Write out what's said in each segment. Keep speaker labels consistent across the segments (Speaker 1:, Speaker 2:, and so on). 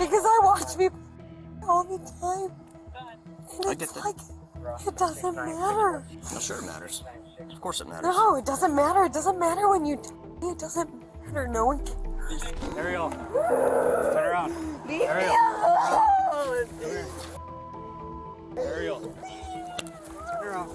Speaker 1: Because I watch people all the time. And
Speaker 2: I get
Speaker 1: it's
Speaker 2: that.
Speaker 1: like, it doesn't matter.
Speaker 2: No, sure it matters. Of course it matters.
Speaker 1: No, it doesn't matter. It doesn't matter when you it doesn't matter. No one cares.
Speaker 3: Ariel, turn around.
Speaker 1: Leave me
Speaker 3: Ariel.
Speaker 1: alone.
Speaker 3: Ariel. Turn around.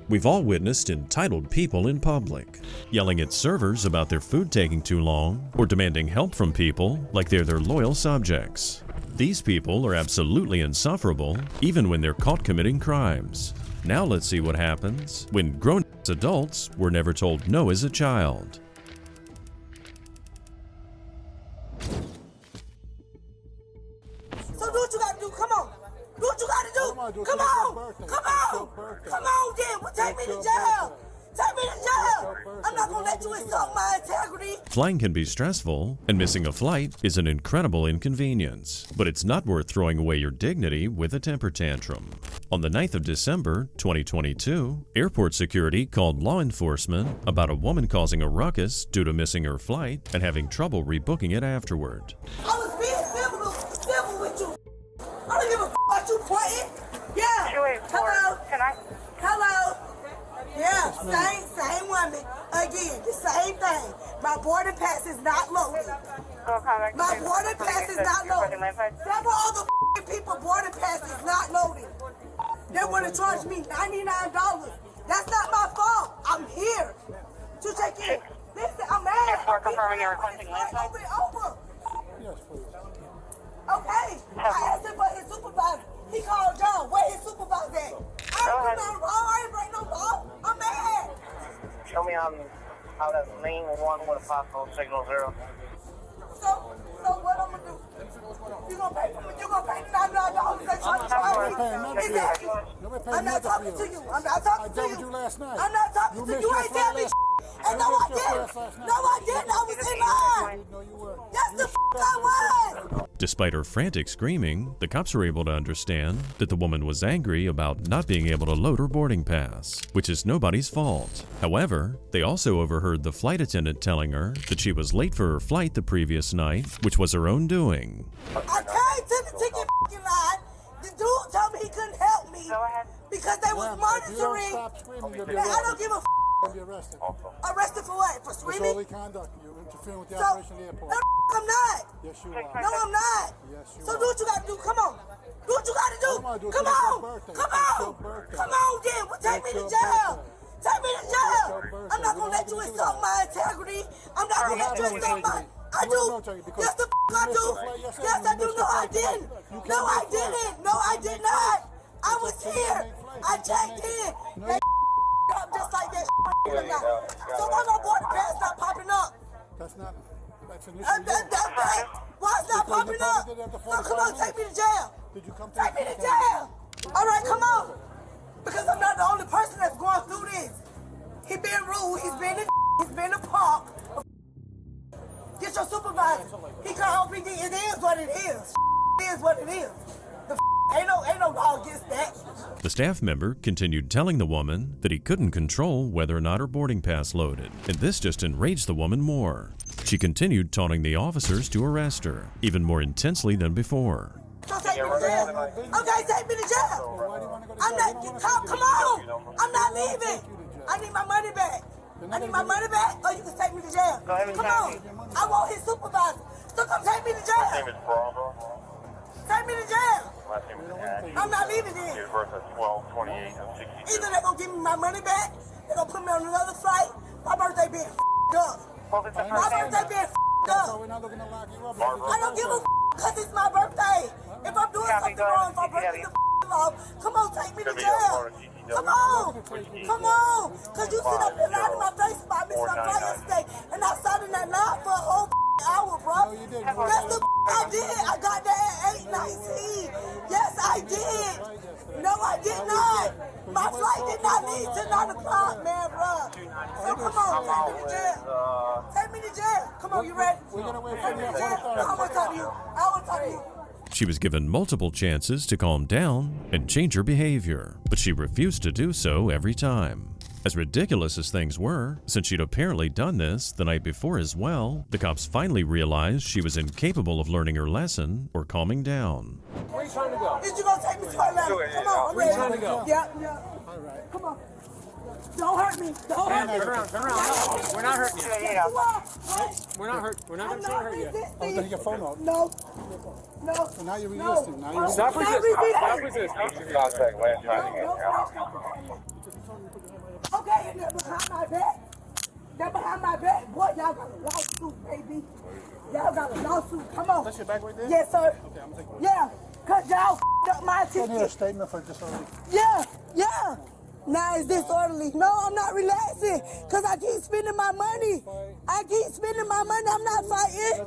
Speaker 4: We've all witnessed entitled people in public, yelling at servers about their food taking too long, or demanding help from people like they're their loyal subjects. These people are absolutely insufferable, even when they're caught committing crimes. Now let's see what happens when grown adults were never told no as a child.
Speaker 5: So do what you gotta do, come on. Do what you gotta do. Come on. Come on. Come on, then. Well, take me to jail. Take me to jail. I'm not gonna let you insult my integrity.
Speaker 4: Flying can be stressful, and missing a flight is an incredible inconvenience, but it's not worth throwing away your dignity with a temper tantrum. On the 9th of December, 2022, airport security called law enforcement about a woman causing a ruckus due to missing her flight and having trouble rebooking it afterward.
Speaker 5: I was being civil with you. I don't give a about you pointing. Yeah.
Speaker 6: 284.
Speaker 5: Hello.
Speaker 6: Can I?
Speaker 5: Hello. Yeah, same woman. Again, the same thing. My boarding pass is not loaded. My boarding pass is not loaded. Several other people boarding pass is not loaded. They want to charge me $99. That's not my fault. I'm here to take in. Listen, I'm mad.
Speaker 6: Before confirming you're requesting land
Speaker 5: Over and over. Okay. I asked him for his supervisor. He called John. Where his supervisor at? I ain't do nothing wrong. I ain't break no law. I'm mad.
Speaker 6: Show me how that lane 1 with a possible signal 0.
Speaker 5: So what I'm gonna do? You gonna pay for me? You gonna pay me $99 because you're trying to charge me? Exactly. I'm not talking to you. I'm not talking to you. I'm not talking to you. You ain't tell me and no, I didn't. No, I didn't. I was in line. Yes, the I was.
Speaker 4: Despite her frantic screaming, the cops were able to understand that the woman was angry about not being able to load her boarding pass, which is nobody's fault. However, they also overheard the flight attendant telling her that she was late for her flight the previous night, which was her own doing.
Speaker 5: I came to the ticket line. The dude told me he couldn't help me because they was monitoring. Now, I don't give a
Speaker 7: Be arrested.
Speaker 5: Arrested for what? For screaming?
Speaker 7: Disorderly conduct. You're interfering with the
Speaker 5: So,
Speaker 7: operation of the airport.
Speaker 5: no, I'm not.
Speaker 7: Yes, you are.
Speaker 5: No, I'm not.
Speaker 7: Yes, you
Speaker 5: So
Speaker 7: are.
Speaker 5: do what you gotta do. Come on. Do what you gotta do.
Speaker 7: Come on, do it.
Speaker 5: Come
Speaker 7: It's
Speaker 5: on.
Speaker 7: your birthday.
Speaker 5: Come
Speaker 7: It's
Speaker 5: on.
Speaker 7: your birthday.
Speaker 5: Come on, then. Well, take me
Speaker 7: It's
Speaker 5: to
Speaker 7: your
Speaker 5: jail.
Speaker 7: birthday.
Speaker 5: Take me to jail.
Speaker 7: It's your birthday.
Speaker 5: I'm not
Speaker 7: We're
Speaker 5: gonna
Speaker 7: not
Speaker 5: let you
Speaker 7: gonna do
Speaker 5: insult
Speaker 7: that.
Speaker 5: my integrity. I'm not gonna let you
Speaker 7: not
Speaker 5: insult
Speaker 7: gonna
Speaker 5: my.
Speaker 7: do
Speaker 5: I
Speaker 7: that.
Speaker 5: do.
Speaker 7: We're not gonna do that
Speaker 5: Yes, the I do. Yes, I do. No, I didn't. No, I didn't. No, I did not. I was here. I checked in. They up just like that. So why my boarding pass not popping up?
Speaker 7: That's not. That's an issue.
Speaker 5: Why it's not popping up? So come on, take me to jail.
Speaker 7: Did you come to
Speaker 5: Take me to jail. All right, come on. Because I'm not the only person that's going through this. He been rude. He's been a punk. Get your supervisor. He called OPD. It is what it is. It is what it is. Ain't no law against that.
Speaker 4: The staff member continued telling the woman that he couldn't control whether or not her boarding pass loaded, and this just enraged the woman more. She continued taunting the officers to arrest her, even more intensely than before.
Speaker 5: So take me to jail. Okay, take me to jail. I'm not, come on. I'm not leaving. I need my money back. I need my money back, or you can take me to jail. Come on. I want his supervisor. So come take me to jail. Take me to jail. I'm not leaving then. Either they're going to give me my money back, they're going to put me on another flight. My birthday being up. My birthday being up. I don't give a because it's my birthday. If I'm doing something wrong, if I'm breaking the law, come on, take me to jail. Come on. Come on. Because you sit up and lie in my face about missing my flight yesterday, and I sat in that line for a whole hour, bro. That's the I did. I got there at 8:19. Yes, I did. No, I did not. My flight did not leave till 9 o'clock, man, bro. So come on, take me to jail. Take me to jail. Come on, you ready?
Speaker 7: We're going to wait
Speaker 5: Take
Speaker 7: for
Speaker 5: me
Speaker 7: the
Speaker 5: to jail. I want to talk to you. I want to talk to you.
Speaker 4: She was given multiple chances to calm down and change her behavior, but she refused to do so every time. As ridiculous as things were, since she'd apparently done this the night before as well, the cops finally realized she was incapable of learning her lesson or calming down.
Speaker 3: Where are you trying to go?
Speaker 5: Is you gonna take me to my level? Come on, I'm
Speaker 3: Where are you
Speaker 5: ready.
Speaker 3: trying to go?
Speaker 5: Yeah, yeah.
Speaker 7: All right.
Speaker 5: Come on. Don't hurt me. Don't hurt me.
Speaker 3: Turn around, turn around. No, we're not hurting you.
Speaker 5: Come on.
Speaker 3: We're not hurt. We're not
Speaker 5: I'm
Speaker 3: going to try to
Speaker 5: not
Speaker 3: hurt you.
Speaker 5: resisting.
Speaker 7: Oh, take your phone off.
Speaker 5: No. No.
Speaker 7: So now you're resisting. Now you're
Speaker 3: Stop
Speaker 7: resisting.
Speaker 3: resisting. Stop resisting.
Speaker 6: Contact last time again.
Speaker 5: Okay, and they're behind my back. They're behind my back. Boy, y'all got a lawsuit, baby. Y'all got a lawsuit. Come on.
Speaker 7: That's your bag right there?
Speaker 5: Yes, sir.
Speaker 7: Okay, I'm taking it.
Speaker 5: Yeah, cause y'all up my
Speaker 7: I need a
Speaker 5: ticket.
Speaker 7: statement for disorderly.
Speaker 5: Yeah, yeah. Now it's disorderly. No, I'm not relaxing. Cause I keep spending my money. I keep spending my money. I'm not fighting.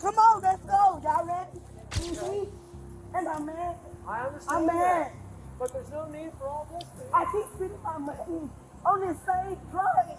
Speaker 5: Come on, let's go. Y'all ready? Mm-hmm. And I'm mad.
Speaker 3: I understand
Speaker 5: I'm
Speaker 3: that.
Speaker 5: mad.
Speaker 3: But there's no need for all this.
Speaker 5: I keep spending my money on this same flight.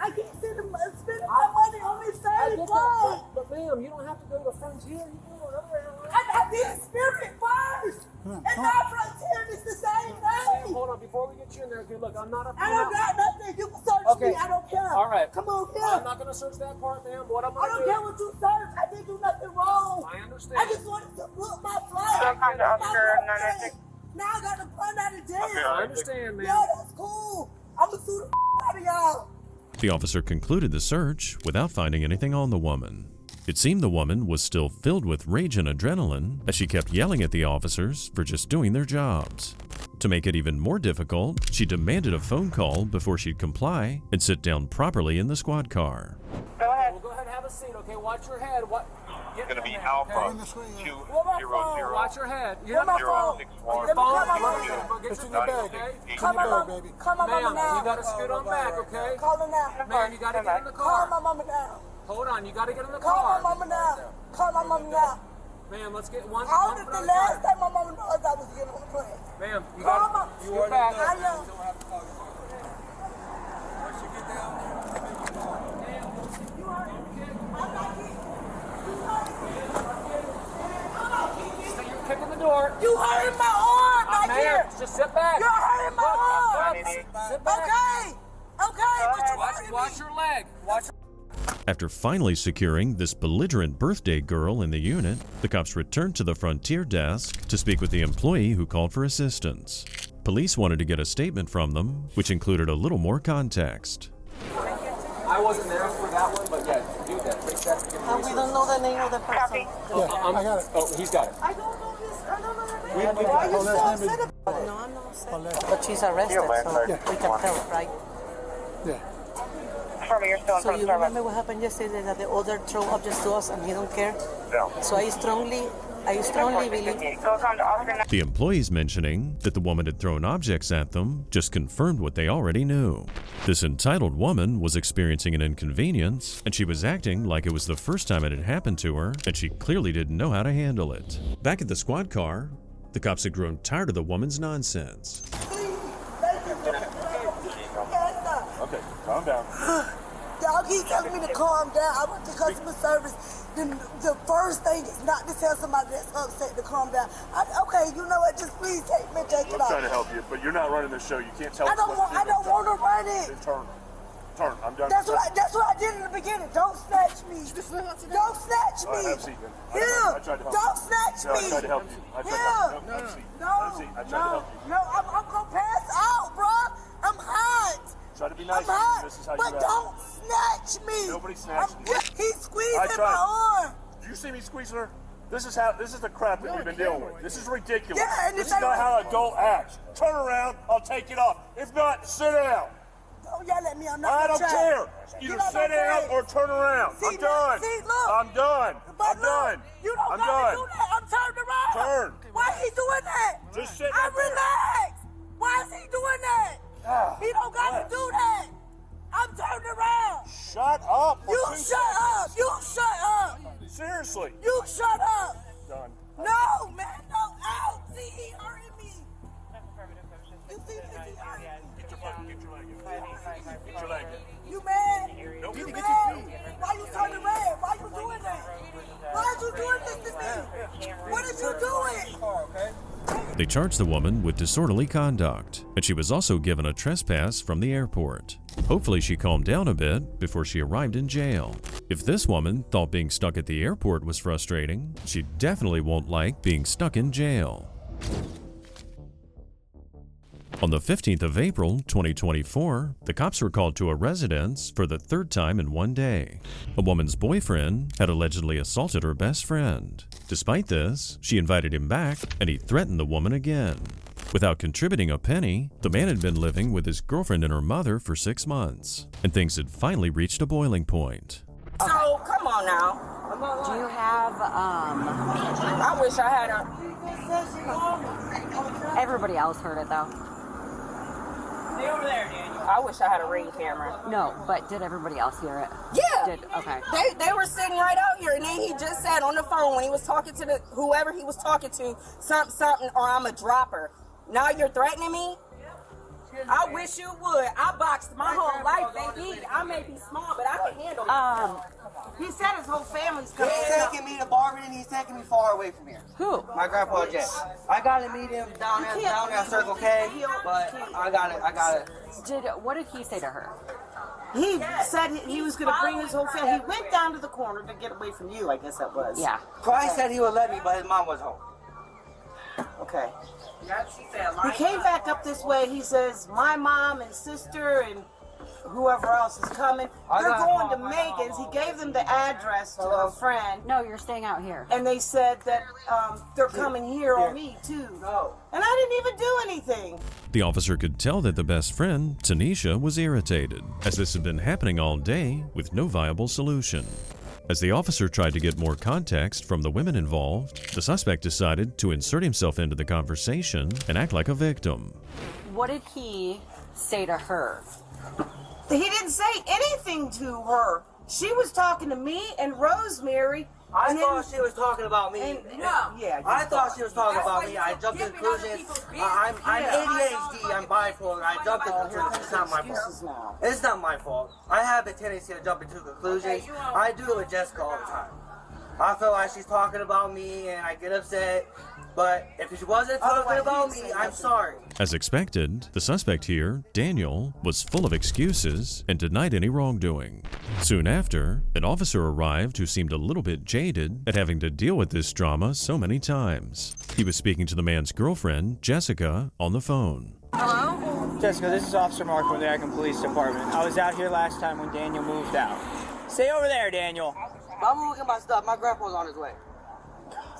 Speaker 5: I keep spending my money on this same flight.
Speaker 3: But ma'am, you don't have to go to the frontier. You can go another airline.
Speaker 5: I did Spirit first. And now Frontier is the same
Speaker 3: Ma'am,
Speaker 5: thing.
Speaker 3: hold on. Before we get you in there, good look, I'm not a...
Speaker 5: I don't got nothing. You can search
Speaker 3: Okay.
Speaker 5: me. I don't care.
Speaker 3: All right.
Speaker 5: Come on here.
Speaker 3: I'm not going to search that part, ma'am. What I'm
Speaker 5: I
Speaker 3: going
Speaker 5: don't
Speaker 3: to do...
Speaker 5: care what you search. I didn't do nothing wrong.
Speaker 3: I understand.
Speaker 5: I just wanted to book my flight.
Speaker 6: Welcome to Oscar
Speaker 5: My
Speaker 6: 996.
Speaker 5: birthday. Now I got to fund out of jail.
Speaker 3: I understand, ma'am.
Speaker 5: Yeah, that's cool. I'm going to sue the out of y'all.
Speaker 4: The officer concluded the search without finding anything on the woman. It seemed the woman was still filled with rage and adrenaline as she kept yelling at the officers for just doing their jobs. To make it even more difficult, she demanded a phone call before she'd comply and sit down properly in the squad car.
Speaker 6: Go ahead.
Speaker 3: Well, go ahead and have a seat, okay? Watch your head. What?
Speaker 6: It's going to be
Speaker 7: In
Speaker 6: Alpha
Speaker 7: this way, yeah.
Speaker 6: 200.
Speaker 3: Watch your head. You
Speaker 5: Where
Speaker 3: have
Speaker 5: my
Speaker 3: your
Speaker 5: phone?
Speaker 3: phone.
Speaker 6: Phone?
Speaker 5: Let me call my
Speaker 3: You
Speaker 5: mama.
Speaker 3: want to go get
Speaker 7: It's
Speaker 3: your
Speaker 7: in your
Speaker 3: phone,
Speaker 7: bag.
Speaker 3: okay?
Speaker 7: It's
Speaker 5: Call
Speaker 7: in
Speaker 5: my
Speaker 7: your bag,
Speaker 5: mama.
Speaker 7: baby.
Speaker 5: Call my mama
Speaker 3: Ma'am,
Speaker 5: now.
Speaker 3: you got to scoot on back, okay?
Speaker 5: Call her now.
Speaker 3: Ma'am, you got to get in the
Speaker 5: Call my
Speaker 3: car.
Speaker 5: mama now.
Speaker 3: Hold on, you got to get in the
Speaker 5: Call my
Speaker 3: car.
Speaker 5: mama now. Call my mama now.
Speaker 3: Ma'am, let's get one.
Speaker 5: How
Speaker 3: one
Speaker 5: did
Speaker 3: foot
Speaker 5: the
Speaker 3: at a
Speaker 5: last
Speaker 3: time.
Speaker 5: time my mama knows I was getting on the plane?
Speaker 3: Ma'am, you
Speaker 5: Call
Speaker 3: got
Speaker 5: my.
Speaker 3: to scoot back.
Speaker 5: I know. You heard me. I'm not getting. You heard me. I'm not getting.
Speaker 3: So you're kicking the door.
Speaker 5: You hurting my arm back
Speaker 3: Ma'am,
Speaker 5: here.
Speaker 3: just sit back.
Speaker 5: You're hurting my arm.
Speaker 3: Sit back.
Speaker 5: Okay. Okay. But you
Speaker 3: Watch,
Speaker 5: hurting
Speaker 3: watch
Speaker 5: me.
Speaker 3: your leg. Watch.
Speaker 4: After finally securing this belligerent birthday girl in the unit, the cops returned to the Frontier desk to speak with the employee who called for assistance. Police wanted to get a statement from them, which included a little more context.
Speaker 3: I wasn't there for that one, but yeah, do that. Take that.
Speaker 1: We don't know the name of the person.
Speaker 7: Yeah, I got it.
Speaker 3: Oh, he's got it.
Speaker 5: I don't know this. I don't know the name.
Speaker 3: We-
Speaker 5: Why are you
Speaker 7: Oh,
Speaker 5: so
Speaker 7: last name is-
Speaker 5: upset about it?
Speaker 1: No, I'm not upset.
Speaker 7: Unless-
Speaker 1: But she's arrested, so we can tell, right?
Speaker 7: Yeah.
Speaker 6: Affirmative, you're still in
Speaker 1: So
Speaker 6: front
Speaker 1: you
Speaker 6: of service.
Speaker 1: remember what happened yesterday, that the other throw objects to us and he don't care?
Speaker 6: No.
Speaker 1: So I strongly believe.
Speaker 6: Welcome to Oscar 996.
Speaker 4: The employees mentioning that the woman had thrown objects at them just confirmed what they already knew. This entitled woman was experiencing an inconvenience, and she was acting like it was the first time it had happened to her, and she clearly didn't know how to handle it. Back at the squad car, the cops had grown tired of the woman's nonsense.
Speaker 5: Okay, calm down. Y'all keep telling me to calm down. I went to customer service. The first thing is not to tell somebody that's upset to calm down. Okay, you know what? Just please take me, take it
Speaker 8: I'm
Speaker 5: off.
Speaker 8: trying to help you, but you're not running the show. You can't tell
Speaker 5: I
Speaker 8: us
Speaker 5: don't
Speaker 8: what to do.
Speaker 5: want to run it.
Speaker 8: Then turn. Turn. I'm done.
Speaker 5: That's what I did in the beginning. Don't snatch me. Don't snatch
Speaker 8: All right,
Speaker 5: me.
Speaker 8: have a seat then.
Speaker 5: Here.
Speaker 8: I tried to help
Speaker 5: Don't
Speaker 8: you.
Speaker 5: snatch
Speaker 8: No, I
Speaker 5: me.
Speaker 8: tried to help you. I tried to
Speaker 5: Here.
Speaker 8: help you. No, have a seat. Have a seat. I tried to help you.
Speaker 5: No, I'm gonna pass out, bro. I'm hot.
Speaker 8: Try to be nice.
Speaker 5: I'm hot.
Speaker 8: This is how
Speaker 5: But
Speaker 8: you act.
Speaker 5: don't snatch me.
Speaker 8: Nobody snatched me.
Speaker 5: He's squeezing
Speaker 8: I
Speaker 5: my
Speaker 8: tried.
Speaker 5: arm.
Speaker 8: Do you see me squeezing her? This is the crap that we've been dealing with. This is ridiculous.
Speaker 5: Yeah, and
Speaker 8: this
Speaker 5: if
Speaker 8: is
Speaker 5: they
Speaker 8: not
Speaker 5: don't-
Speaker 8: how an adult acts. Turn around, I'll take it off. If not, sit down.
Speaker 5: Don't yell at me. I'm not
Speaker 8: I
Speaker 5: gonna
Speaker 8: don't
Speaker 5: try.
Speaker 8: care.
Speaker 5: Get
Speaker 8: Either
Speaker 5: out my
Speaker 8: sit down
Speaker 5: face.
Speaker 8: or turn around.
Speaker 5: See,
Speaker 8: I'm done.
Speaker 5: See, look.
Speaker 8: I'm done.
Speaker 5: But
Speaker 8: I'm
Speaker 5: look,
Speaker 8: done.
Speaker 5: You don't
Speaker 8: I'm
Speaker 5: gotta
Speaker 8: done.
Speaker 5: do that. I'm turned around.
Speaker 8: Turn.
Speaker 5: Why he doing that?
Speaker 8: Just sit
Speaker 5: I'm
Speaker 8: right there.
Speaker 5: relaxed. Why is he doing that?
Speaker 8: Ah,
Speaker 5: He don't gotta
Speaker 8: yes.
Speaker 5: do that. I'm turned around.
Speaker 8: Shut up. for
Speaker 5: You
Speaker 8: 2
Speaker 5: shut up. You shut up.
Speaker 8: seconds. Seriously.
Speaker 5: You shut up.
Speaker 8: Done.
Speaker 5: No, man, no. Ow. See, he hurting me. You see this? He hurting me.
Speaker 8: Get your leg in. Get your leg in.
Speaker 5: You mad?
Speaker 8: Nope.
Speaker 5: You
Speaker 8: Get
Speaker 5: mad?
Speaker 8: your feet.
Speaker 5: Why you turning red? Why you doing that? Why you doing this to me? What did you doing?
Speaker 4: The They charged the woman with disorderly conduct, and she was also given a trespass from the airport. Hopefully she calmed down a bit before she arrived in jail. If this woman thought being stuck at the airport was frustrating, she definitely won't like being stuck in jail. On the 15th of April, 2024, the cops were called to a residence for the third time in one day. A woman's boyfriend had allegedly assaulted her best friend. Despite this, she invited him back and he threatened the woman again. Without contributing a penny, the man had been living with his girlfriend and her mother for 6 months, and things had finally reached a boiling point.
Speaker 5: So, come on now.
Speaker 1: Do you have,
Speaker 5: I wish I had a...
Speaker 1: everybody else heard it though?
Speaker 5: Stay over there, Daniel. I wish I had a Ring camera.
Speaker 1: No, but did everybody else hear it?
Speaker 5: Yeah.
Speaker 1: Okay.
Speaker 5: They were sitting right out here, and then he just said on the phone when he was talking to whoever he was talking to, something, or I'm a dropper. Now you're threatening me? I wish you would. I boxed my whole life, baby. I may be small, but I can handle it. He said his whole family's coming.
Speaker 6: He's taking me to Barberton, he's taking me far away from here.
Speaker 1: Who?
Speaker 6: My grandpa Jay. I gotta meet him down there at Circle K, but I gotta.
Speaker 1: What did he say to her?
Speaker 9: He said he was going to bring his whole family. He went down to the corner to get away from you, I guess that was.
Speaker 1: Yeah.
Speaker 6: Christ said he would let me, but his mom was home.
Speaker 9: Okay. He came back up this way. He says, my mom and sister and whoever else is coming. They're going to Megan's. He gave them the address to a friend.
Speaker 1: No, you're staying out here.
Speaker 9: And they said that they're coming here on me, too.
Speaker 6: No.
Speaker 9: And I didn't even do anything.
Speaker 4: The officer could tell that the best friend, Tanisha, was irritated, as this had been happening all day with no viable solution. As the officer tried to get more context from the women involved, the suspect decided to insert himself into the conversation and act like a victim.
Speaker 1: What did he say to her?
Speaker 9: He didn't say anything to her. She was talking to me and Rosemary.
Speaker 6: I thought she was talking about me. I thought she was talking about me. I jumped to conclusions. I'm ADHD. I'm bipolar. I jumped to conclusions. It's not my fault. It's not my fault. I have the tendency to jump into conclusions. I do it with Jessica all the time. I feel like she's talking about me and I get upset. But if she wasn't talking about me, I'm sorry.
Speaker 4: As expected, the suspect here, Daniel, was full of excuses and denied any wrongdoing. Soon after, an officer arrived who seemed a little bit jaded at having to deal with this drama so many times. He was speaking to the man's girlfriend, Jessica, on the phone.
Speaker 10: Hello? Jessica, this is Officer Mark from the Akron Police Department. I was out here last time when Daniel moved out. Stay over there, Daniel.
Speaker 6: I'm moving my stuff. My grandpa's on his way.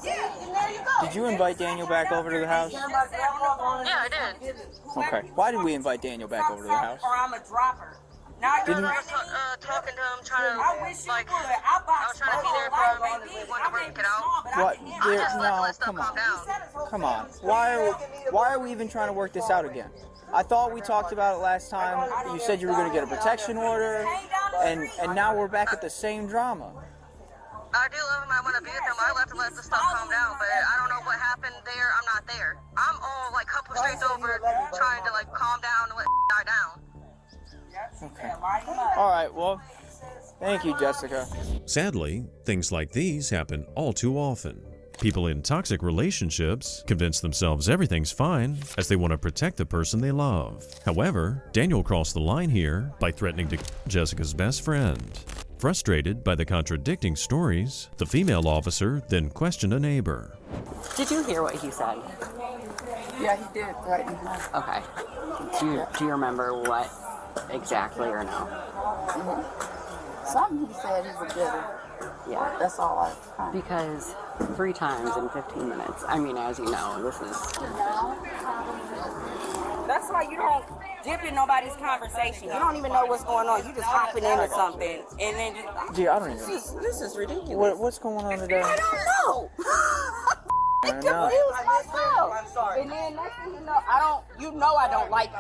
Speaker 5: Yeah, and there you go.
Speaker 10: Did you invite Daniel back over to the house?
Speaker 5: Yeah, I did.
Speaker 10: Okay. Why did we invite Daniel back over to the house?
Speaker 5: Or I'm a dropper. Now you're
Speaker 10: Didn't-
Speaker 5: talking to him, trying to, I wish you would. I was trying to be there for him, maybe want to work it out.
Speaker 10: What? No, come on. Come on. Why are we even trying to work this out again? I thought we talked about it last time. You said you were going to get a protection order, and now we're back at the same drama.
Speaker 11: I do love him. I want to be with him. I left to let the stuff calm down, but I don't know what happened there. I'm not there. I'm all like couple streets over trying to like calm down and let die down.
Speaker 10: Okay. All right. Well, thank you, Jessica.
Speaker 4: Sadly, things like these happen all too often. People in toxic relationships convince themselves everything's fine as they want to protect the person they love. However, Daniel crossed the line here by threatening to kill Jessica's best friend. Frustrated by the contradicting stories, the female officer then questioned a neighbor.
Speaker 1: Did you hear what he said?
Speaker 12: Yeah, he did threaten her.
Speaker 1: Okay. Do you remember what exactly or no?
Speaker 12: Something he said he was bitter.
Speaker 1: Yeah.
Speaker 12: That's all I.
Speaker 1: Because 3 times in 15 minutes. I mean, as you know, this is.
Speaker 5: That's why you don't dip in nobody's conversation. You don't even know what's going on. You just hopping into something and then just.
Speaker 10: Gee, I don't even.
Speaker 5: This is ridiculous.
Speaker 10: What's going on today?
Speaker 5: I don't know.
Speaker 10: I don't know.
Speaker 5: I'm sorry. And then next thing you know, I don't like you.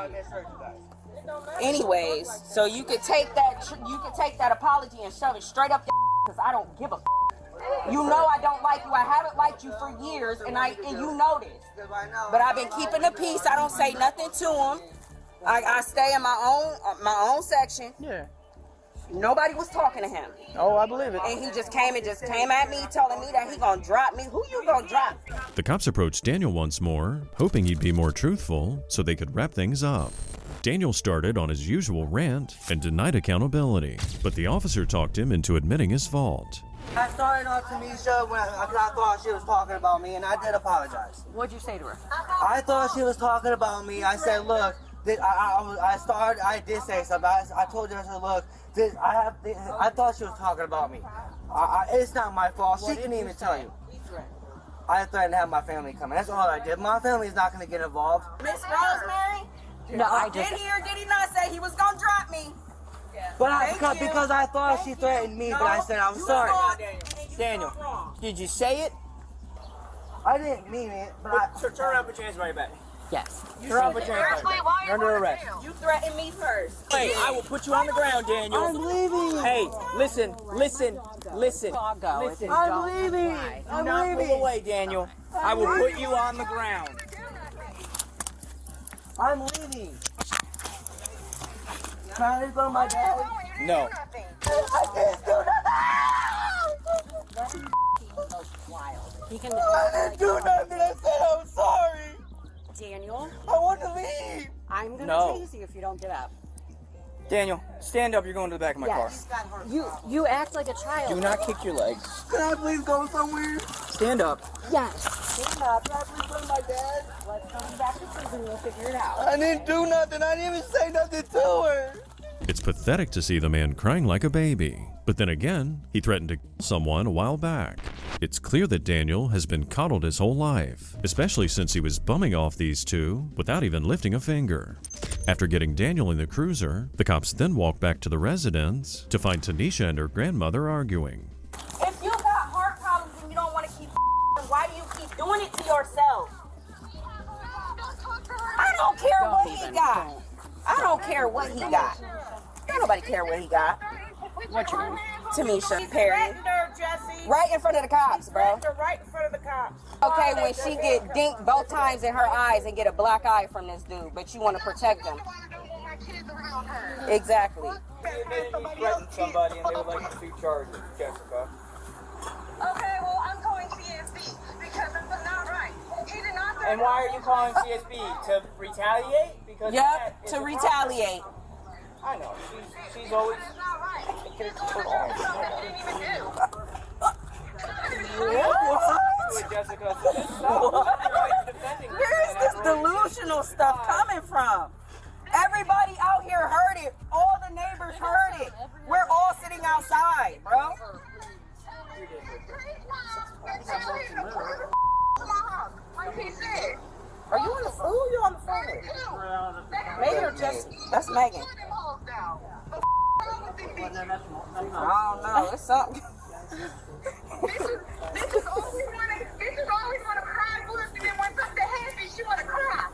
Speaker 5: Anyways, so you could take that apology and shove it straight up because I don't give a. You know I don't like you. I haven't liked you for years, and you know this. But I've been keeping the peace. I don't say nothing to him. I stay in my own section.
Speaker 10: Yeah.
Speaker 9: Nobody was talking to him.
Speaker 10: Oh, I believe it.
Speaker 9: And he just came at me, telling me that he gonna drop me. Who you gonna drop?
Speaker 4: The cops approached Daniel once more, hoping he'd be more truthful so they could wrap things up. Daniel started on his usual rant and denied accountability, but the officer talked him into admitting his fault.
Speaker 6: I started on Tanisha when I thought she was talking about me, and I did apologize.
Speaker 12: What'd you say to her?
Speaker 6: I thought she was talking about me. I said, look, I did say something. I told her, I said, look, I thought she was talking about me. It's not my fault. She can even tell you. I threatened to have my family come in. That's all I did. My family's not going to get involved.
Speaker 9: Miss Rosemary?
Speaker 12: No, I just...
Speaker 9: Did he or did he not say he was gonna drop me?
Speaker 6: But because I thought she threatened me, but I said I'm sorry.
Speaker 10: Daniel, did you say it?
Speaker 6: I didn't mean it, but
Speaker 10: Turn around, put your hands right back.
Speaker 12: Yes.
Speaker 10: Turn around, put your hands right back. You're under arrest.
Speaker 9: You threatened me first.
Speaker 10: Hey, I will put you on the ground, Daniel.
Speaker 6: I'm leaving.
Speaker 10: Hey, listen.
Speaker 12: Go.
Speaker 6: I'm leaving.
Speaker 10: Do not pull away, Daniel. I will put you on the ground.
Speaker 6: I'm leaving. Can I just go to my dad?
Speaker 10: No.
Speaker 6: I can't do nothing.
Speaker 12: He can...
Speaker 6: I didn't do nothing. I said I'm sorry.
Speaker 12: Daniel,
Speaker 6: I want to leave.
Speaker 12: I'm gonna
Speaker 10: No.
Speaker 12: tase you if you don't get up.
Speaker 10: Daniel, stand up. You're going to the back of my
Speaker 12: Yes.
Speaker 10: car.
Speaker 12: You act like a child.
Speaker 10: Do not kick your legs.
Speaker 6: Can I please go somewhere?
Speaker 10: Stand up.
Speaker 12: Yes.
Speaker 6: Can I please go to my dad?
Speaker 12: Let's come back to prison. We'll figure it out.
Speaker 6: I didn't do nothing. I didn't even say nothing to her.
Speaker 4: It's pathetic to see the man crying like a baby. But then again, he threatened to kill someone a while back. It's clear that Daniel has been coddled his whole life, especially since he was bumming off these two without even lifting a finger. After getting Daniel in the cruiser, the cops then walked back to the residence to find Tanisha and her grandmother arguing.
Speaker 9: If you got heart problems and you don't want to keep why do you keep doing it to yourself? I don't care what he got. I don't care what he got. Don't nobody care what he got.
Speaker 12: What's your name?
Speaker 9: Tamisha Perry. Right in front of the cops, bro.
Speaker 5: Right in front of the cops.
Speaker 9: Okay, when she get dinked both times in her eyes and get a black eye from this dude, but you want to protect them. Exactly.
Speaker 10: You threatened somebody and they would like to see charges, Jessica.
Speaker 11: Okay, well, I'm calling CSB because this is not right. He did not threaten.
Speaker 10: And why are you calling CSB? To retaliate? Because
Speaker 9: Yep, to retaliate.
Speaker 10: I know. She's always...
Speaker 9: Where is this delusional stuff coming from? Everybody out here heard it. All the neighbors heard it. We're all sitting outside, bro. Are you on the phone? Who you on the phone with? Megan or Jesse? That's Megan. I don't know. It's something.
Speaker 11: This is always want to cry first, and then when something happens, she want to cry.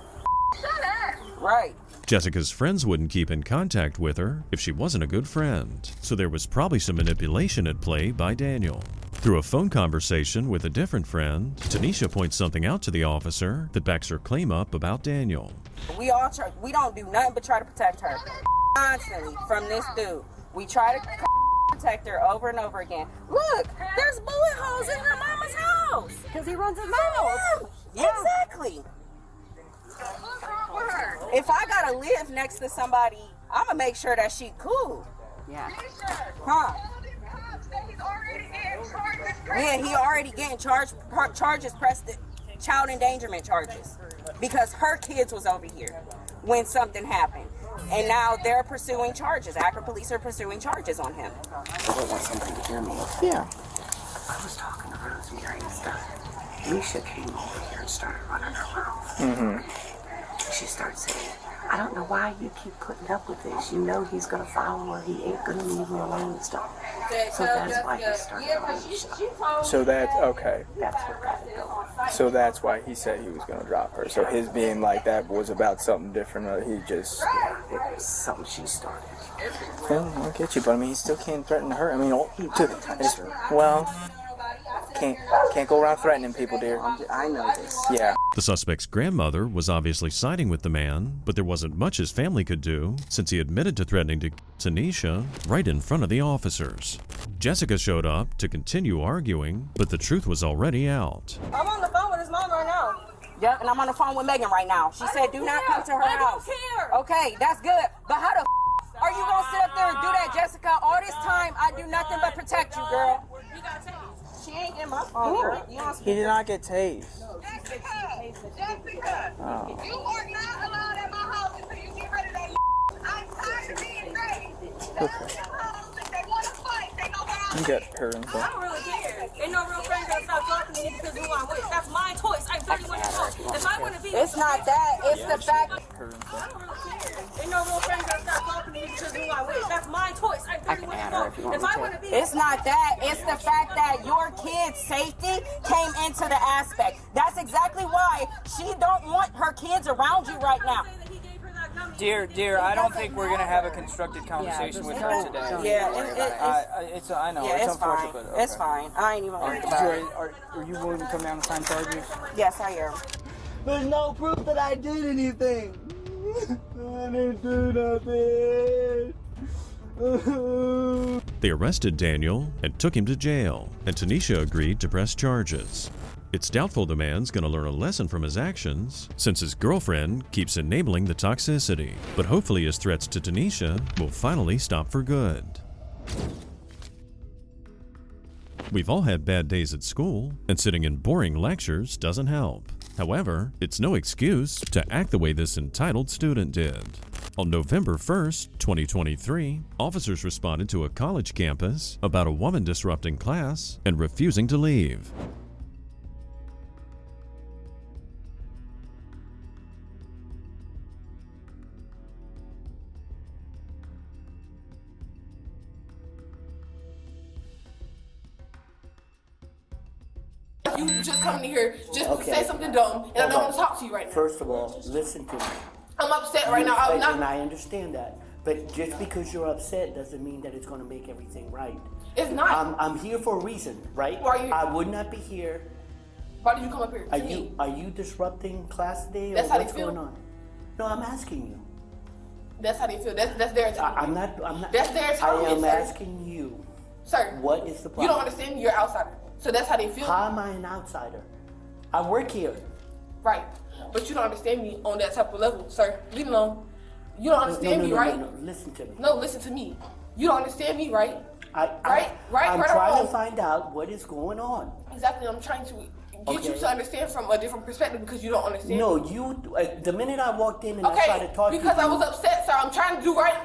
Speaker 11: Shut up.
Speaker 9: Right.
Speaker 4: Jessica's friends wouldn't keep in contact with her if she wasn't a good friend, so there was probably some manipulation at play by Daniel. Through a phone conversation with a different friend, Tanisha points something out to the officer that backs her claim up about Daniel.
Speaker 9: We don't do nothing but try to protect her. Constantly from this dude. We try to protect her over and over again. Look, there's bullet holes in her mama's house.
Speaker 12: Because he runs his mouth.
Speaker 9: Yeah. Exactly. If I gotta live next to somebody, I'm gonna make sure that she cool.
Speaker 12: Yeah.
Speaker 9: Huh? Yeah, he already getting charges pressed, child endangerment charges, because her kids was over here when something happened, and now they're pursuing charges. Akron police are pursuing charges on him.
Speaker 13: I don't want somebody to hear me.
Speaker 10: Yeah.
Speaker 13: I was talking to Rosemary and stuff. Misha came over here and started running her mouth.
Speaker 10: Mm-hmm.
Speaker 13: She started saying, I don't know why you keep putting up with this. You know he's going to follow her. He ain't going to leave her alone and stuff. So that's why he started on Misha.
Speaker 10: So that's okay.
Speaker 13: That's what got it going.
Speaker 10: So that's why he said he was going to drop her. So his being like that was about something different. He just...
Speaker 13: Yeah, it was something she started.
Speaker 10: Well, I get you, but I mean, he still can't threaten her. I mean,
Speaker 13: He didn't touch her.
Speaker 10: well, Can't go around threatening people, dear.
Speaker 6: I know this.
Speaker 10: Yeah.
Speaker 4: The suspect's grandmother was obviously siding with the man, but there wasn't much his family could do since he admitted to threatening to Tanisha right in front of the officers. Jessica showed up to continue arguing, but the truth was already out.
Speaker 9: I'm on the phone with his mom right now. Yep, and I'm on the phone with Megan right now. She said do not come to her house. Okay, that's good. But how the are you gonna sit up there and do that, Jessica? All this time, I do nothing but protect you, girl. She ain't in my phone, girl.
Speaker 10: He did not get tased.
Speaker 5: Jessica,
Speaker 10: Oh.
Speaker 5: you are not allowed at my house until you get rid of that. I'm tired of being raised. If they want to fight, they know where
Speaker 10: You got her and
Speaker 1: I
Speaker 10: stuff.
Speaker 1: don't really care. Ain't no real friend gonna stop talking to me because of who I'm with. That's my choice. I really want to know. If I want to be,
Speaker 9: it's not that. It's the fact.
Speaker 10: Her and
Speaker 1: I
Speaker 10: stuff.
Speaker 1: don't really care. Ain't no real friend gonna stop talking to me because of who I'm with. That's my choice. I really want to know. If I want to be,
Speaker 9: It's not that. It's the fact that your kid's safety came into the aspect. That's exactly why she don't want her kids around you right now.
Speaker 10: Dear, I don't think we're gonna have a constructive conversation with her today.
Speaker 9: Yeah,
Speaker 10: I know.
Speaker 9: yeah,
Speaker 10: it's
Speaker 9: it's fine.
Speaker 10: unfortunate, but okay.
Speaker 9: It's fine. I ain't even worried about it.
Speaker 10: Are you willing to come down and sign charges?
Speaker 9: Yes, I am.
Speaker 6: There's no proof that I did anything. I didn't do nothing.
Speaker 4: They arrested Daniel and took him to jail, and Tanisha agreed to press charges. It's doubtful the man's going to learn a lesson from his actions, since his girlfriend keeps enabling the toxicity. But hopefully his threats to Tanisha will finally stop for good. We've all had bad days at school, and sitting in boring lectures doesn't help. However, it's no excuse to act the way this entitled student did. On November 1st, 2023, officers responded to a college campus about a woman disrupting class and refusing to leave.
Speaker 14: You just coming in here just to say something dumb, and I don't want to talk to you right now.
Speaker 6: First of all, listen to me.
Speaker 14: I'm upset right now. I'm not.
Speaker 6: And I understand that. But just because you're upset doesn't mean that it's going to make everything right.
Speaker 14: It's not.
Speaker 6: I'm here for a reason, right?
Speaker 14: Why are you?
Speaker 6: I would not be here.
Speaker 14: Why did you come up here?
Speaker 6: Are you disrupting class today? Or
Speaker 14: That's how they
Speaker 6: what's
Speaker 14: feel.
Speaker 6: going on? No, I'm asking you.
Speaker 14: That's how they feel. That's their entitlement.
Speaker 6: I'm not.
Speaker 14: That's their entitlement.
Speaker 6: I am
Speaker 14: sir.
Speaker 6: asking you.
Speaker 14: Sir.
Speaker 6: What is the problem?
Speaker 14: You don't understand me. You're an outsider. So that's how they feel.
Speaker 6: How am I an outsider? I work here.
Speaker 14: Right. But you don't understand me on that type of level, sir. Leave me alone. You don't understand me, right?
Speaker 6: No, listen to me.
Speaker 14: No, listen to me. You don't understand me, right?
Speaker 6: I'm
Speaker 14: right
Speaker 6: trying
Speaker 14: or
Speaker 6: to find out what is going on.
Speaker 14: Exactly. I'm trying to get you to understand from a different perspective because you don't understand.
Speaker 6: No,
Speaker 14: me.
Speaker 6: you. The minute I walked in and I tried to talk to you.
Speaker 14: Because I was upset, sir. I'm trying to do right.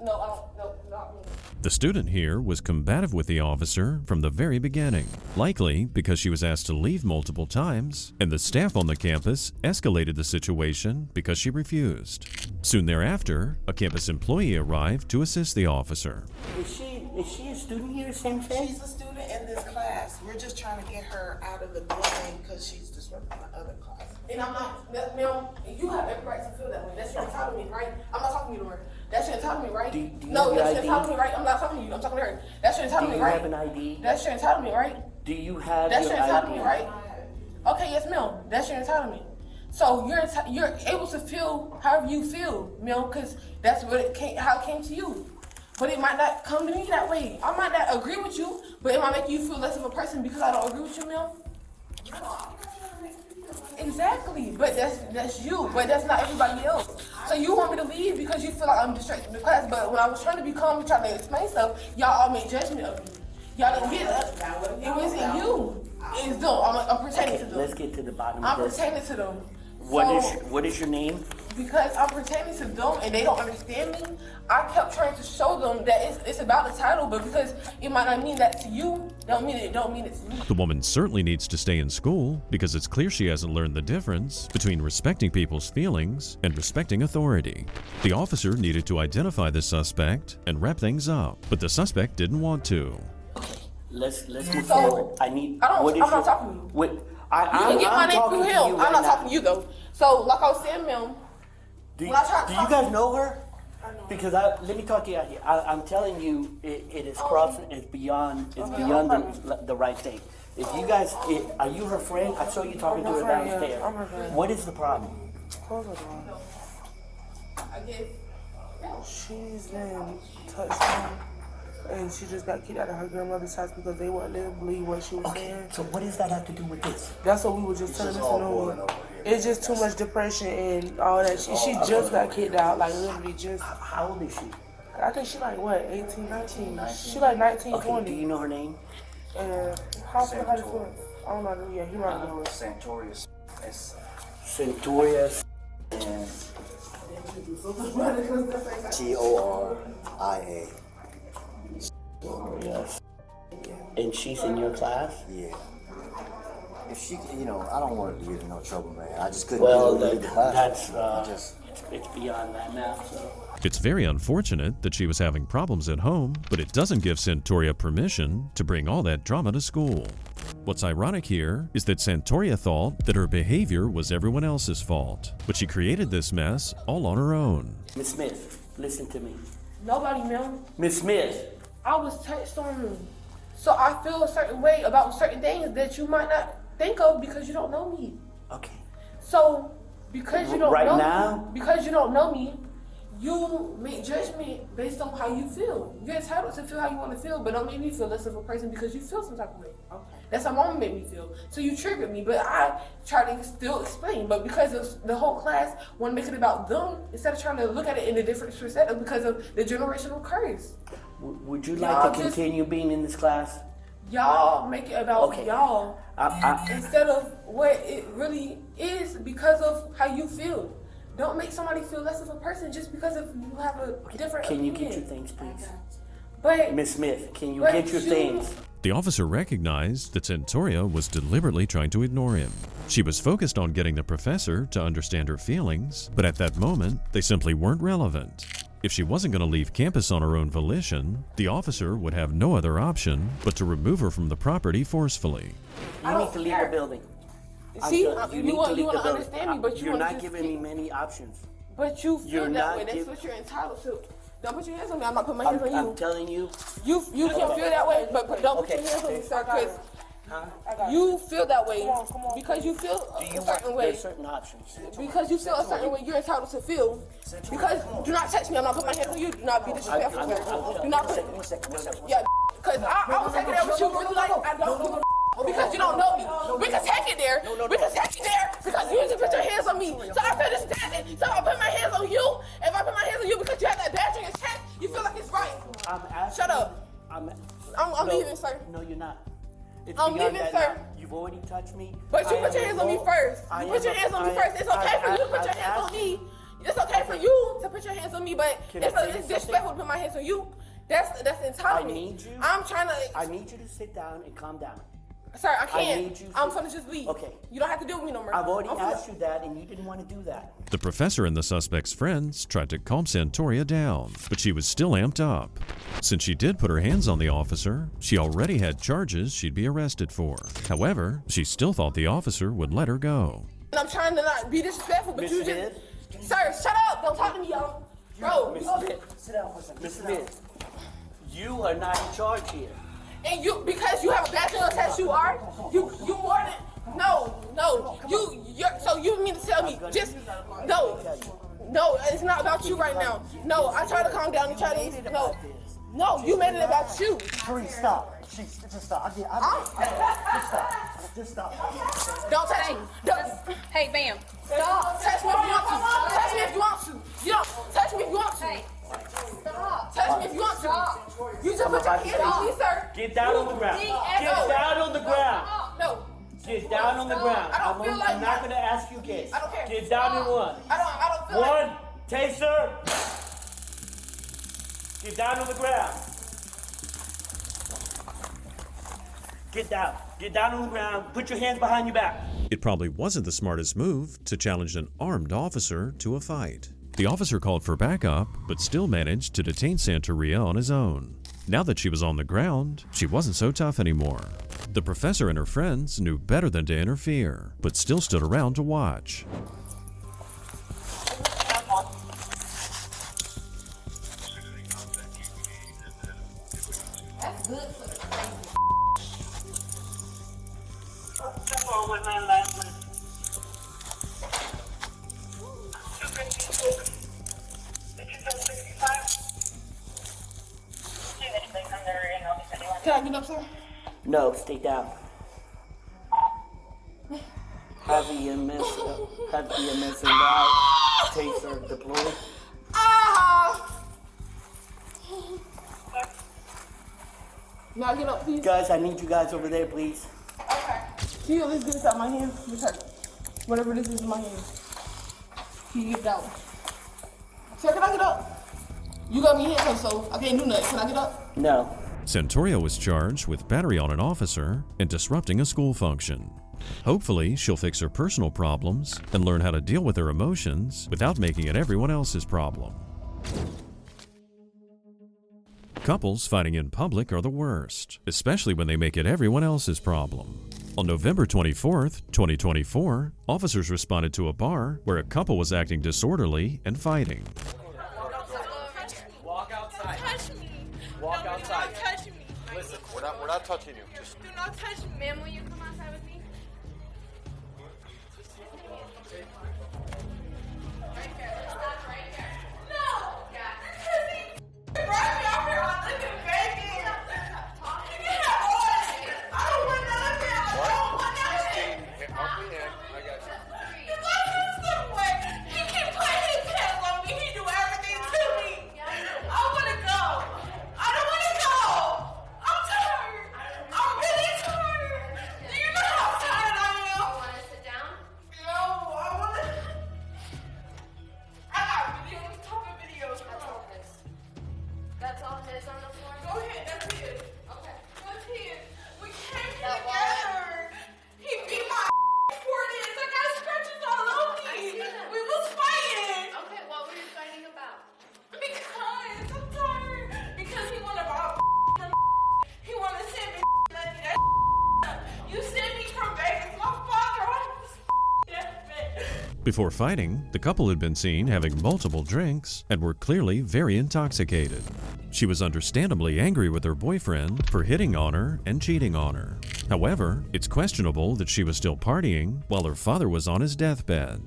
Speaker 14: No, I don't. No, not me.
Speaker 4: The student here was combative with the officer from the very beginning, likely because she was asked to leave multiple times, and the staff on the campus escalated the situation because she refused. Soon thereafter, a campus employee arrived to assist the officer.
Speaker 6: Is she a student here, same thing?
Speaker 15: She's a student in this class. We're just trying to get her out of the building because she's disrupting the other class.
Speaker 14: And I'm not, ma'am, you have every right to feel that way. That's your entitlement, right? I'm not talking to you no more. That's your entitlement, right?
Speaker 6: Do you
Speaker 14: No,
Speaker 6: have
Speaker 14: that's
Speaker 6: your
Speaker 14: your
Speaker 6: ID?
Speaker 14: entitlement, right? I'm not talking to you. I'm talking to her. That's your entitlement,
Speaker 6: Do you
Speaker 14: right?
Speaker 6: have an ID?
Speaker 14: That's your entitlement, right?
Speaker 6: Do you have
Speaker 14: That's
Speaker 6: your
Speaker 14: your entitlement,
Speaker 6: ID?
Speaker 14: right? Okay, yes, ma'am. That's your entitlement. So you're able to feel however you feel, ma'am, because that's what how it came to you. But it might not come to me that way. I might not agree with you, but it might make you feel less of a person because I don't agree with you, ma'am. Exactly, but that's you, but that's not everybody else. So you want me to leave because you feel like I'm distracted in the class, but when I was trying to be calm and trying to explain stuff, y'all all made judgment of me. Y'all didn't get it. It wasn't you. It's them. I'm pertaining to them.
Speaker 6: Let's get to the bottom
Speaker 14: I'm
Speaker 6: of this.
Speaker 14: pertaining to them.
Speaker 6: What is your name?
Speaker 14: Because I'm pertaining to them and they don't understand me, I kept trying to show them that it's about the title, but because it might not mean that to you, don't mean it to me.
Speaker 4: The woman certainly needs to stay in school because it's clear she hasn't learned the difference between respecting people's feelings and respecting authority. The officer needed to identify the suspect and wrap things up, but the suspect didn't want to.
Speaker 6: Let's move forward. I'm
Speaker 14: not talking to you.
Speaker 6: What?
Speaker 14: You can get my name through him. I'm not talking to you though. So like I was saying, ma'am.
Speaker 6: Do you guys know her? Because let me talk to you out here. I'm telling you, it is crossing. It's beyond the right thing. If you guys, are you her friend? I saw you talking to her downstairs.
Speaker 15: Yeah, I'm her friend.
Speaker 6: What is the problem?
Speaker 15: Close the door. She's been touched on, and she just got kicked out of her grandmother's house because they wouldn't let her believe what she was saying.
Speaker 6: So what does that have to do with this?
Speaker 15: That's what we were just telling Mr. Noah. It's just too much depression and all that. She just got kicked out, like literally just.
Speaker 6: How old is she?
Speaker 15: I think she like what, 18, 19? She like 19,
Speaker 6: Okay,
Speaker 15: 20.
Speaker 6: do you know her name?
Speaker 15: And how do you feel? I don't know. Yeah, he might know.
Speaker 16: Santorius.
Speaker 6: Santorius.
Speaker 16: And Toria.
Speaker 6: Yes. And she's in your class?
Speaker 16: Yeah. If she, you know, I don't want her to get in no trouble, man. I just couldn't.
Speaker 6: Well,
Speaker 16: leave the class.
Speaker 6: that's it's beyond that now. So.
Speaker 4: It's very unfortunate that she was having problems at home, but it doesn't give Santoria permission to bring all that drama to school. What's ironic here is that Santoria thought that her behavior was everyone else's fault, but she created this mess all on her own.
Speaker 6: Miss Smith, listen to me.
Speaker 14: Nobody, man.
Speaker 6: Miss Smith.
Speaker 14: I was touched on her. So I feel a certain way about certain things that you might not think of because you don't know me.
Speaker 6: Okay.
Speaker 14: So because you don't
Speaker 6: right
Speaker 14: know
Speaker 6: now,
Speaker 14: me, because you don't know me, you make judgment based on how you feel. You're entitled to feel how you want to feel, but don't make me feel less of a person because you feel some type of way. Okay. That's how mama made me feel. So you triggered me, but I try to still explain. But because the whole class want to make it about them instead of trying to look at it in a different perspective because of the generational curse.
Speaker 6: Would you like to continue being in this class?
Speaker 14: Y'all make it about y'all
Speaker 6: I
Speaker 14: instead of what it really is because of how you feel. Don't make somebody feel less of a person just because of you have a different
Speaker 6: Can you
Speaker 14: opinion.
Speaker 6: get your things, please?
Speaker 14: But
Speaker 6: Miss Smith, can you get your things?
Speaker 4: The officer recognized that Santoria was deliberately trying to ignore him. She was focused on getting the professor to understand her feelings, but at that moment, they simply weren't relevant. If she wasn't going to leave campus on her own volition, the officer would have no other option but to remove her from the property forcefully.
Speaker 6: You need to leave the building.
Speaker 14: See,
Speaker 6: you
Speaker 14: want to understand me, but
Speaker 6: you're not giving me many options.
Speaker 14: But you feel that way. That's what you're entitled to. Don't put your hands on me. I'm not putting my hands on you.
Speaker 6: I'm telling you.
Speaker 14: You can feel that way, but don't put your hands on me, sir, because you feel that way because you feel a certain way.
Speaker 6: There's certain options.
Speaker 14: Because you feel a certain way, you're entitled to feel. Because do not touch me. I'm not putting my hands on you. Do not be disrespectful. Do not put it. Yeah, because I was taking that with you really like I don't know. Because you don't know me. We can take it there. We can take it there because you need to put your hands on me. So I feel this standing. So I put my hands on you. If I put my hands on you because you have that badge on your chest, you feel like it's right. Shut up. I'm leaving, sir.
Speaker 6: No, you're not.
Speaker 14: I'm leaving, sir.
Speaker 6: You've already touched me.
Speaker 14: But you put your hands on me first. You put your hands on me first. It's okay for you to put your hands on me. It's okay for you to put your hands on me, but it's disrespectful to put my hands on you. That's entitlement.
Speaker 6: I need you to sit down and calm down.
Speaker 14: Sir, I can't. I'm gonna just leave.
Speaker 6: Okay.
Speaker 14: You don't have to deal with me no more.
Speaker 6: I've already asked you that, and you didn't want to do that.
Speaker 4: The professor and the suspect's friends tried to calm Santoria down, but she was still amped up. Since she did put her hands on the officer, she already had charges she'd be arrested for. However, she still thought the officer would let her go.
Speaker 14: And I'm trying to not be disrespectful, but you just... Sir, shut up. Don't talk to me, y'all. Bro.
Speaker 6: Miss Smith, sit down for a second. Miss Smith, you are not in charge here.
Speaker 14: And you, because you have a bachelor test, you are? You more than... No. So you mean to tell me, just... No, it's not about you right now. No, I try to calm down and try to... No, you made it about you.
Speaker 16: Hurry, stop. Just stop. Just stop.
Speaker 14: Don't touch me.
Speaker 12: Hey, Bam.
Speaker 14: Stop. Touch me if you want to. Touch me if you want to. You don't. Touch me if you want to. Stop. Touch me if you want to. You just put your hands on me, sir.
Speaker 6: Get down on the ground. Get down on the ground.
Speaker 14: No.
Speaker 6: Get down on the ground. I'm not going to ask you again.
Speaker 14: I don't care.
Speaker 6: Get down in one.
Speaker 14: I don't feel
Speaker 6: one. Taser. Get down on the ground. Get down. Get down on the ground. Put your hands behind your back.
Speaker 4: It probably wasn't the smartest move to challenge an armed officer to a fight. The officer called for backup, but still managed to detain Santoria on his own. Now that she was on the ground, she wasn't so tough anymore. The professor and her friends knew better than to interfere, but still stood around to watch.
Speaker 14: Can I get up, sir?
Speaker 6: No, stay down. Have the EMS arrived. Taser deployed.
Speaker 14: Now get up, please.
Speaker 6: Guys, I need you guys over there, please.
Speaker 14: Okay. Can you at least get this out of my hand? Because whatever this is in my hand. Can you get that one? Sir, can I get up? You got me handcuffed, so I can't do nothing. Can I get up?
Speaker 6: No.
Speaker 4: Santoria was charged with battery on an officer and disrupting a school function. Hopefully, she'll fix her personal problems and learn how to deal with her emotions without making it everyone else's problem. Couples fighting in public are the worst, especially when they make it everyone else's problem. On November 24th, 2024, officers responded to a bar where a couple was acting disorderly and fighting.
Speaker 3: Walk outside.
Speaker 1: Don't touch me.
Speaker 3: Walk
Speaker 1: No,
Speaker 3: outside.
Speaker 1: Don't touch me.
Speaker 3: Listen, we're not touching you. Just
Speaker 1: Do not touch me, ma'am. Will you come outside with me? Right there. Let's stop right there. No! Yeah. Right me out here on looking baby. You can have all that shit. I don't want none of it. I don't want none of it.
Speaker 3: help me in. I got you.
Speaker 1: You got him step away. He can put his hands on me. He do everything to me. I want to go. I don't want to go. I'm tired. I'm really tired. Do you know how tired I am? You want to sit down? No, I want to. I got videos, top of videos. That's all his. That's all his on the floor? Go ahead, that's his. Okay. That's his. We came here together. He beat my for this. I got scratches all over me. We was fighting. Okay, what were you fighting about? Because I'm tired. Because he wanted my from he wanted to send me let me that you sent me from Vegas. My father on his deathbed.
Speaker 4: Before fighting, the couple had been seen having multiple drinks and were clearly very intoxicated. She was understandably angry with her boyfriend for hitting on her and cheating on her. However, it's questionable that she was still partying while her father was on his deathbed.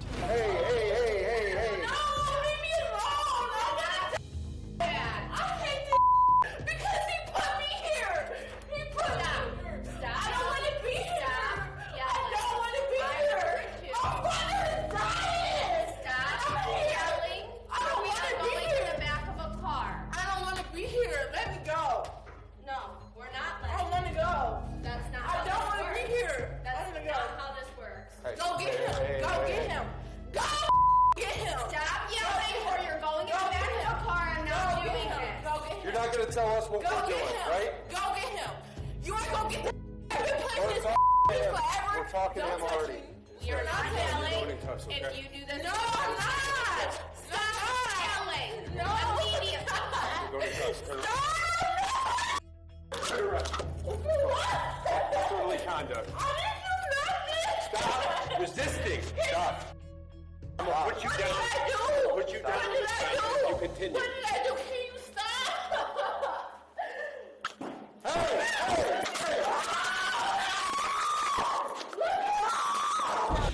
Speaker 3: You're not going to tell us what we're doing, right?
Speaker 1: Go get him. You ain't gonna get
Speaker 3: We're talking to him already.
Speaker 1: You're not yelling.
Speaker 3: If
Speaker 1: you do this, no, I'm not. Stop yelling. No,
Speaker 3: Disorderly conduct. Stop resisting. Stop. I'm gonna put you down. Put you down. You continue.
Speaker 1: What did I do? Can you stop?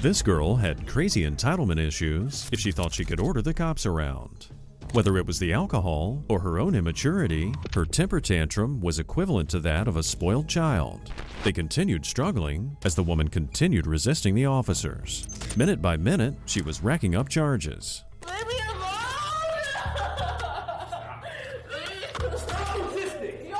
Speaker 4: This girl had crazy entitlement issues if she thought she could order the cops around. Whether it was the alcohol or her own immaturity, her temper tantrum was equivalent to that of a spoiled child. They continued struggling as the woman continued resisting the officers. Minute by minute, she was racking up charges.
Speaker 1: Leave me alone!
Speaker 3: Stop resisting.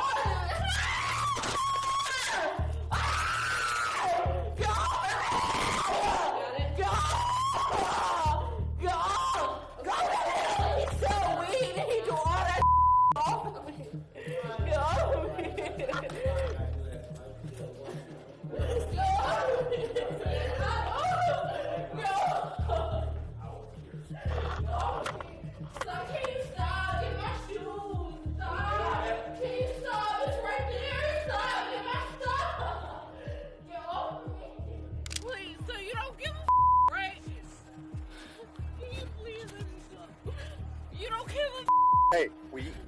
Speaker 17: Hey,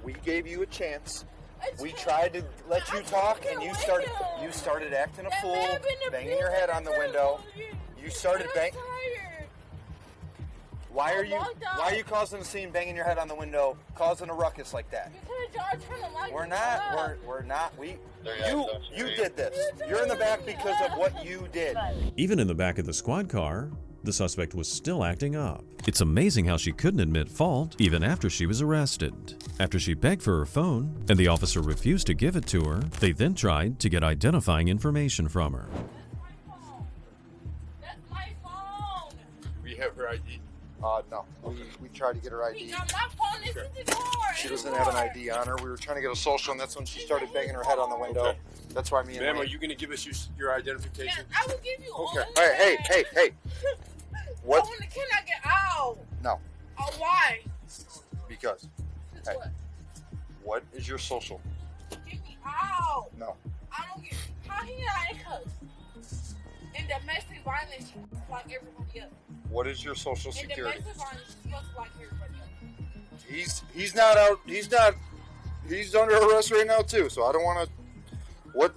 Speaker 17: we gave you a chance. We tried to let you talk, and you started acting a fool, banging your head on the window. You started banging. Why are you causing a scene, banging your head on the window, causing a ruckus like that? We're not. You did this. You're in the back because of what you did.
Speaker 4: Even in the back of the squad car, the suspect was still acting up. It's amazing how she couldn't admit fault even after she was arrested. After she begged for her phone and the officer refused to give it to her, they then tried to get identifying information from her.
Speaker 17: We have her ID. No. We tried to get her ID. She doesn't have an ID on her. We were trying to get a social, and that's when she started banging her head on the window. Okay. That's why me and
Speaker 3: Ma'am, are you going to give us your identification?
Speaker 1: I will give you all.
Speaker 17: Okay. All right. Hey. What?
Speaker 1: Can I get out?
Speaker 17: No.
Speaker 1: Why?
Speaker 17: Because. Hey. What is your social?
Speaker 1: Get me out.
Speaker 17: No.
Speaker 1: I don't get. How he not in cuffs? And domestic violence like everybody else.
Speaker 17: What is your social security?
Speaker 1: And domestic violence like everybody else.
Speaker 17: He's not out. He's under arrest right now too. So I don't want to.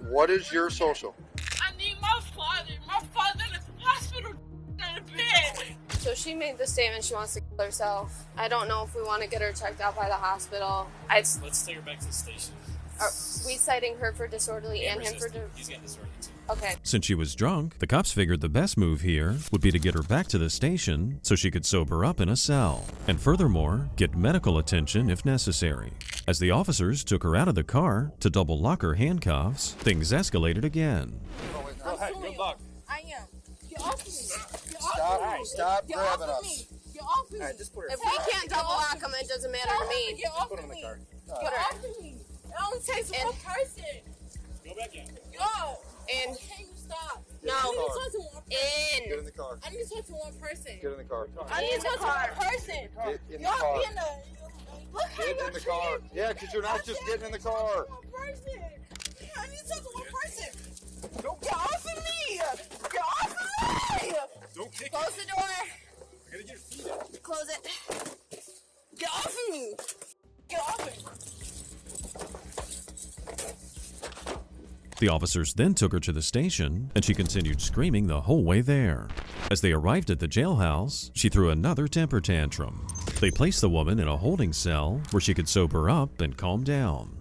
Speaker 17: What is your social?
Speaker 1: I need my father. My father in the hospital in the bed.
Speaker 12: So she made the statement she wants to kill herself. I don't know if we want to get her checked out by the hospital.
Speaker 18: Let's take her back to the station.
Speaker 12: Are we citing her for disorderly and him for
Speaker 18: He's getting disorderly too.
Speaker 12: Okay.
Speaker 4: Since she was drunk, the cops figured the best move here would be to get her back to the station so she could sober up in a cell, and furthermore, get medical attention if necessary. As the officers took her out of the car to double lock her handcuffs, things escalated again.
Speaker 3: Go ahead, good luck.
Speaker 1: I am. Get off of me.
Speaker 17: Stop grabbing us.
Speaker 1: Get off of me.
Speaker 12: If we can't double lock him, it doesn't matter to me.
Speaker 1: Get off of me. Get off of me. It only takes one person.
Speaker 18: Go back in.
Speaker 1: Yo.
Speaker 12: In.
Speaker 1: Can you stop?
Speaker 12: No.
Speaker 1: I need to talk to one person.
Speaker 17: Get in the car.
Speaker 1: I need to talk to one person.
Speaker 17: Get in the car.
Speaker 1: I need to talk to one person.
Speaker 17: Get in the
Speaker 1: Y'all
Speaker 17: car.
Speaker 1: be in the. Look how
Speaker 17: Get
Speaker 1: y'all
Speaker 17: in the car.
Speaker 1: treat-
Speaker 17: Yeah, because you're not just getting in the car.
Speaker 1: One person. I need to talk to one person. Get off of me. Get off of me.
Speaker 3: Don't kick
Speaker 12: Close the door.
Speaker 3: I gotta get your feet up.
Speaker 12: Close it.
Speaker 1: Get off of me. Get off of me.
Speaker 4: The officers then took her to the station, and she continued screaming the whole way there. As they arrived at the jailhouse, she threw another temper tantrum. They placed the woman in a holding cell where she could sober up and calm down.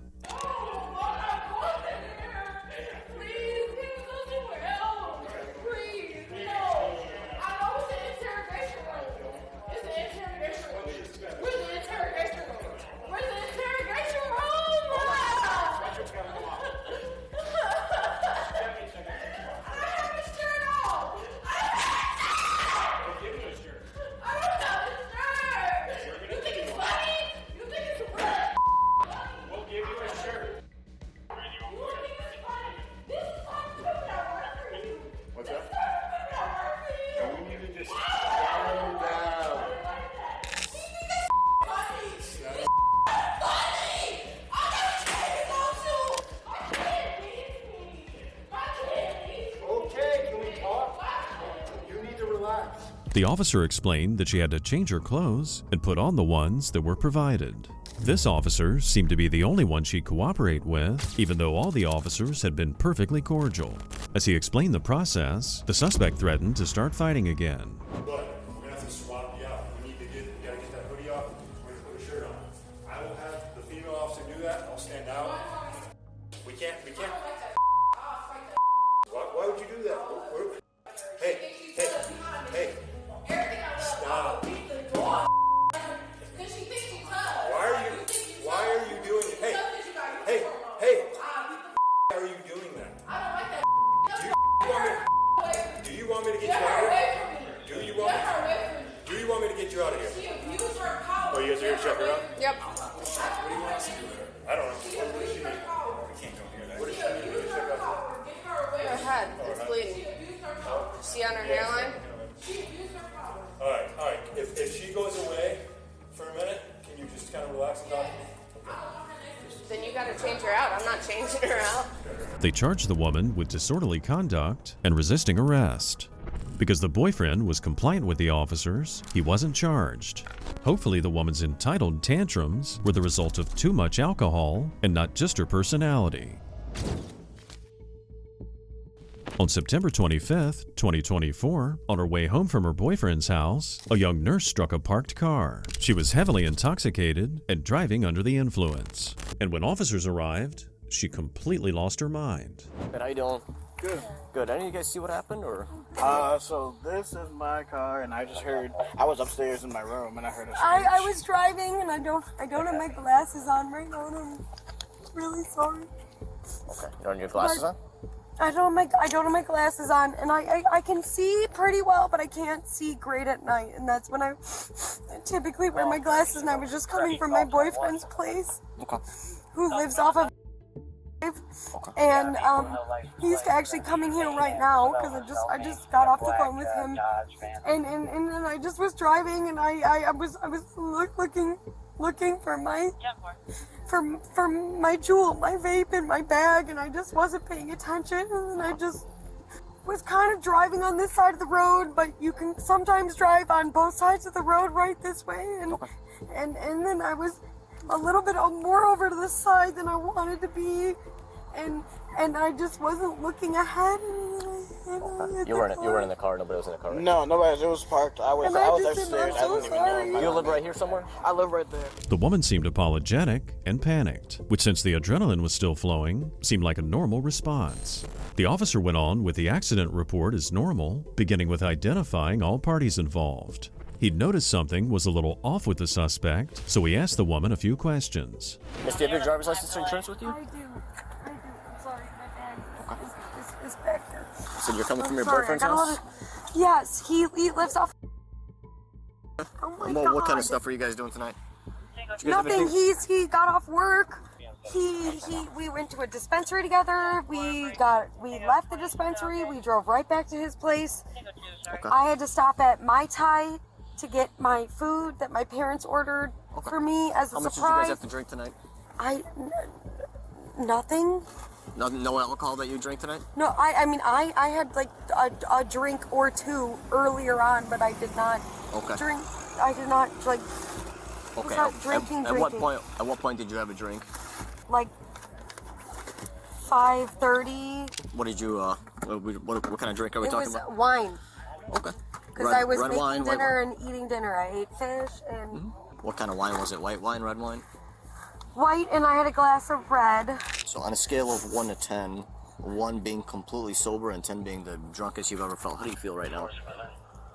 Speaker 4: The officer explained that she had to change her clothes and put on the ones that were provided. This officer seemed to be the only one she'd cooperate with, even though all the officers had been perfectly cordial. As he explained the process, the suspect threatened to start fighting again.
Speaker 8: Look, we're gonna have to swap you out. We gotta get that hoodie off. We're gonna put a shirt on. I will have the female officer do that. I'll stand out. We can't. Why would you do that? Hey. Stop. Why are you doing it? Hey. Why are you doing that? Do you want me to get you out of here? Do you want me to get you out of here? Oh, you guys are here to check her out?
Speaker 12: Yep.
Speaker 8: What do you want us to do with her? I don't know. What does she need? We can't go near that. What does she need to check out?
Speaker 12: Her head. It's bleeding. See on her hairline?
Speaker 8: All right. If she goes away for a minute, can you just kind of relax and talk to me?
Speaker 12: Then you gotta change her out. I'm not changing her out.
Speaker 4: They charged the woman with disorderly conduct and resisting arrest. Because the boyfriend was compliant with the officers, he wasn't charged. Hopefully the woman's entitled tantrums were the result of too much alcohol and not just her personality. On September 25th, 2024, on her way home from her boyfriend's house, a young nurse struck a parked car. She was heavily intoxicated and driving under the influence. And when officers arrived, she completely lost her mind.
Speaker 2: How you doing?
Speaker 7: Good.
Speaker 2: Good. Any of you guys see what happened, or?
Speaker 7: So this is my car, and I just heard, I was upstairs in my room, and I heard a screech.
Speaker 5: I was driving, and I don't have my glasses on right now, and I'm really sorry.
Speaker 2: Okay. You don't have your glasses on?
Speaker 5: I don't have my glasses on, and I can see pretty well, but I can't see great at night, and that's when I typically wear my glasses, and I was just coming from my boyfriend's place, who lives off of and he's actually coming here right now because I just got off the phone with him, and I just was driving, and I was looking for my jewel, my vape in my bag, and I just wasn't paying attention, and I just was kind of driving on this side of the road, but you can sometimes drive on both sides of the road right this way, and then I was a little bit more over to the side than I wanted to be, and I just wasn't looking ahead.
Speaker 2: You weren't in the car. Nobody was in the car. Right?
Speaker 7: No, nobody. It was parked. I was upstairs. I didn't even know.
Speaker 2: You live right here somewhere?
Speaker 7: I live right there.
Speaker 4: The woman seemed apologetic and panicked, which, since the adrenaline was still flowing, seemed like a normal response. The officer went on with the accident report as normal, beginning with identifying all parties involved. He'd noticed something was a little off with the suspect, so he asked the woman a few questions.
Speaker 2: Miss, do you have your driver's license or insurance with you?
Speaker 5: I do. I'm sorry, my bag is back there.
Speaker 2: So you're coming from your boyfriend's house?
Speaker 5: Yes, he lives off. Oh my God.
Speaker 2: What kind of stuff are you guys doing tonight?
Speaker 5: Nothing. He got off work. We went to a dispensary together. We left the dispensary. We drove right back to his place.
Speaker 2: Okay.
Speaker 5: I had to stop at Mai Tai to get my food that my parents ordered for me as a surprise.
Speaker 2: How much did you guys have to drink tonight?
Speaker 5: Nothing.
Speaker 2: No alcohol that you drank tonight?
Speaker 5: No, I had like a drink or two earlier on, but I did not drink. I did not like.
Speaker 2: Okay.
Speaker 5: Not drinking.
Speaker 2: At what point did you have a drink?
Speaker 5: Like 5:30.
Speaker 2: What did you what kind of drink are we talking about?
Speaker 5: It was wine.
Speaker 2: Okay.
Speaker 5: Because I was making dinner and eating dinner. I ate fish and.
Speaker 2: What kind of wine was it? White wine, red wine?
Speaker 5: White, and I had a glass of red.
Speaker 2: So on a scale of 1 to 10, 1 being completely sober and 10 being the drunkest you've ever felt, how do you feel right now?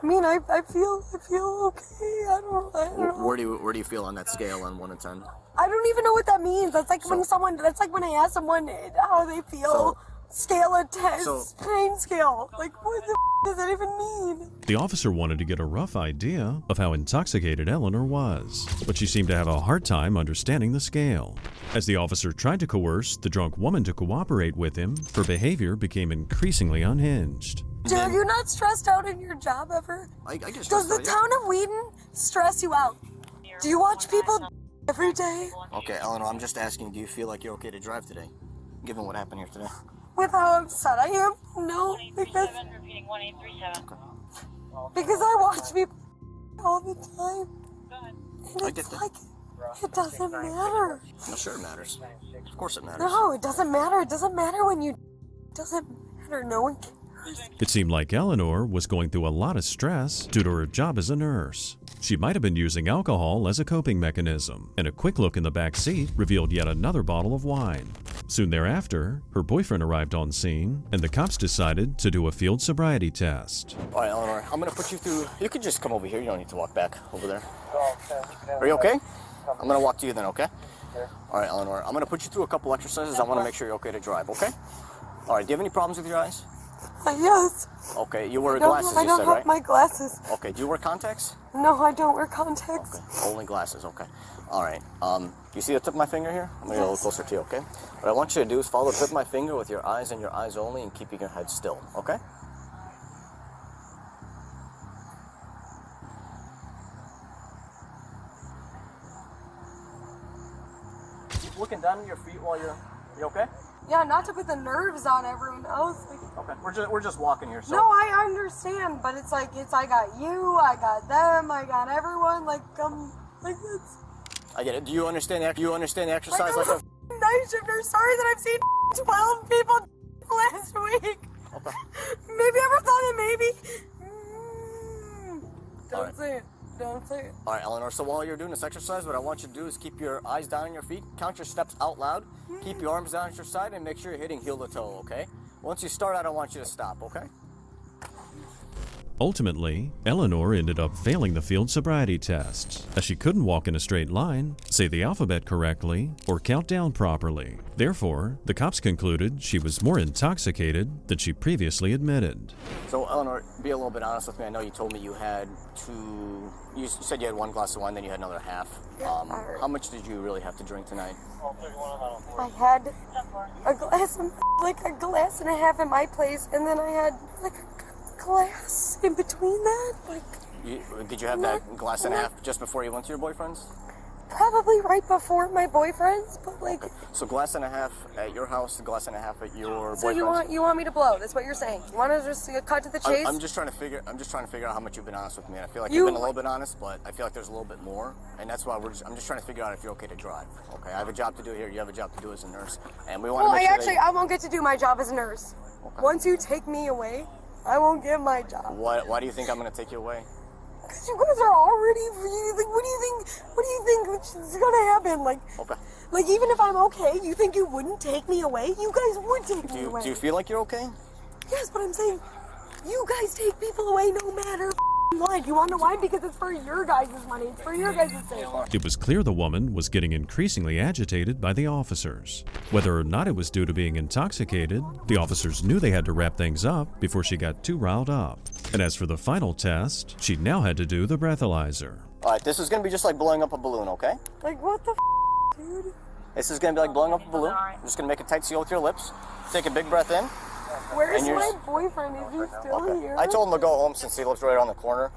Speaker 5: I mean, I feel okay. I don't know.
Speaker 2: Where do you feel on that scale on 1 to 10?
Speaker 5: I don't even know what that means. That's like that's like when I ask someone how they feel. Scale of 10, pain scale. Like, what the does that even mean?
Speaker 4: The officer wanted to get a rough idea of how intoxicated Eleanor was, but she seemed to have a hard time understanding the scale. As the officer tried to coerce the drunk woman to cooperate with him, her behavior became increasingly unhinged.
Speaker 5: Are you not stressed out in your job ever?
Speaker 2: I get stressed
Speaker 5: Does the
Speaker 2: out,
Speaker 5: town of Wheaton stress you out? Do you watch people every day?
Speaker 2: Okay, Eleanor, I'm just asking, do you feel like you're okay to drive today, given what happened here today?
Speaker 5: With how upset I am? No, because I watch people all the time. And it's like, it doesn't matter.
Speaker 2: No, sure it matters. Of course it matters.
Speaker 5: No, it doesn't matter. It doesn't matter when you... It doesn't matter. No one cares.
Speaker 4: It seemed like Eleanor was going through a lot of stress due to her job as a nurse. She might have been using alcohol as a coping mechanism, and a quick look in the back seat revealed yet another bottle of wine. Soon thereafter, her boyfriend arrived on scene, and the cops decided to do a field sobriety test.
Speaker 2: All right, Eleanor, I'm going to put you through... You could just come over here. You don't need to walk back over there. Are you okay? I'm going to walk to you then, okay? All right, Eleanor, I'm going to put you through a couple exercises. I want to make sure you're okay to drive, okay? All right, do you have any problems with your eyes?
Speaker 5: Yes.
Speaker 2: Okay, you wear glasses, you said, right?
Speaker 5: I don't have my glasses.
Speaker 2: Okay, do you wear contacts?
Speaker 5: No, I don't wear contacts.
Speaker 2: Okay, only glasses, okay. All right, you see the tip of my finger here? I'm going to get a little closer to you, okay? What I want you to do is follow the tip of my finger with your eyes and your eyes only and keeping your head still, okay? Keep looking down at your feet while you okay?
Speaker 5: Yeah, not to put the nerves on everyone else.
Speaker 2: Okay, we're just walking here. So.
Speaker 5: No, I understand, but it's I got you, I got them, I got everyone. Like this.
Speaker 2: I get it. Do you understand the exercise?
Speaker 5: Like a night shifter. Sorry that I've seen 12 people last week.
Speaker 1: Maybe I ever thought that maybe. Don't
Speaker 2: right.
Speaker 1: say it. Don't say it.
Speaker 2: All right, Eleanor, so while you're doing this exercise, what I want you to do is keep your eyes down on your feet, count your steps out loud, keep your arms down at your side, and make sure you're hitting heel to toe, okay? Once you start, I don't want you to stop, okay?
Speaker 4: Ultimately, Eleanor ended up failing the field sobriety test, as she couldn't walk in a straight line, say the alphabet correctly, or count down properly. Therefore, the cops concluded she was more intoxicated than she previously admitted.
Speaker 2: So, Eleanor, be a little bit honest with me. I know you told me you had you said you had 1 glass of wine, then you had another half. How much did you really have to drink tonight?
Speaker 1: I had a glass and a half in my place, and then I had like a glass in between that.
Speaker 2: Did you have that glass and a half just before you went to your boyfriend's?
Speaker 1: Probably right before my boyfriend's, but like.
Speaker 2: So glass and a half at your house, glass and a half at your
Speaker 1: So
Speaker 2: boyfriend's.
Speaker 1: you want me to blow? That's what you're saying. You want to just cut to the chase?
Speaker 2: I'm just trying to figure out how much you've been honest with me. I feel like you've been a little bit honest, but I feel like there's a little bit more, and that's why I'm just trying to figure out if you're okay to drive. Okay, I have a job to do here. You have a job to do as a nurse, and we want to make sure.
Speaker 1: I won't get to do my job as a nurse. Okay. Once you take me away, I won't get my job.
Speaker 2: Why do you think I'm going to take you away?
Speaker 1: Because you guys are already like, what do you think is gonna happen? Like,
Speaker 2: okay.
Speaker 1: Like even if I'm okay, you think you wouldn't take me away? You guys would take me away.
Speaker 2: Do you feel like you're okay?
Speaker 1: Yes, but I'm saying, you guys take people away no matter what. You wanna know why? Because it's for your guys' money. It's for your guys' sake.
Speaker 4: It was clear the woman was getting increasingly agitated by the officers. Whether or not it was due to being intoxicated, the officers knew they had to wrap things up before she got too riled up. And as for the final test, she now had to do the breathalyzer.
Speaker 2: All right, this is going to be just like blowing up a balloon, okay?
Speaker 1: Like what the dude?
Speaker 2: This is going to be like blowing up a balloon. You're just going to make a tight seal with your lips. Take a big breath in.
Speaker 1: Where's my boyfriend? Is he still here?
Speaker 2: I told him to go home since he lives right around the corner.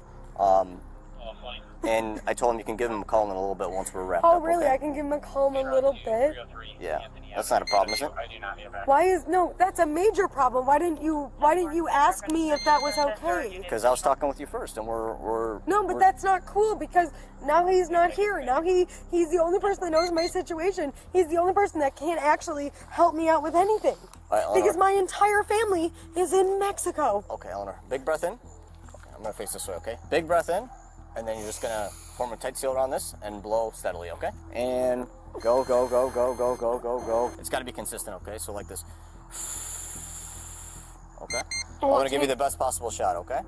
Speaker 2: And I told him you can give him a call in a little bit once we're wrapped up.
Speaker 1: Oh, really? Okay? I can give him a call in a little bit?
Speaker 2: Yeah. That's not a problem, is it?
Speaker 1: No, that's a major problem. Why didn't you ask me if that was okay?
Speaker 2: Because I was talking with you first, and we're
Speaker 1: No, but that's not cool because now he's not here. Now he's the only person that knows my situation. He's the only person that can actually help me out with anything.
Speaker 2: All right,
Speaker 1: because my entire family is in Mexico.
Speaker 2: Okay, Eleanor. Big breath in. Okay, I'm going to face this way, okay? Big breath in, and then you're just going to form a tight seal around this and blow steadily, okay? And go, go, go, go, go, go, go, go. It's got to be consistent, okay? So like this. Okay? I'm going to give you the best possible shot, okay?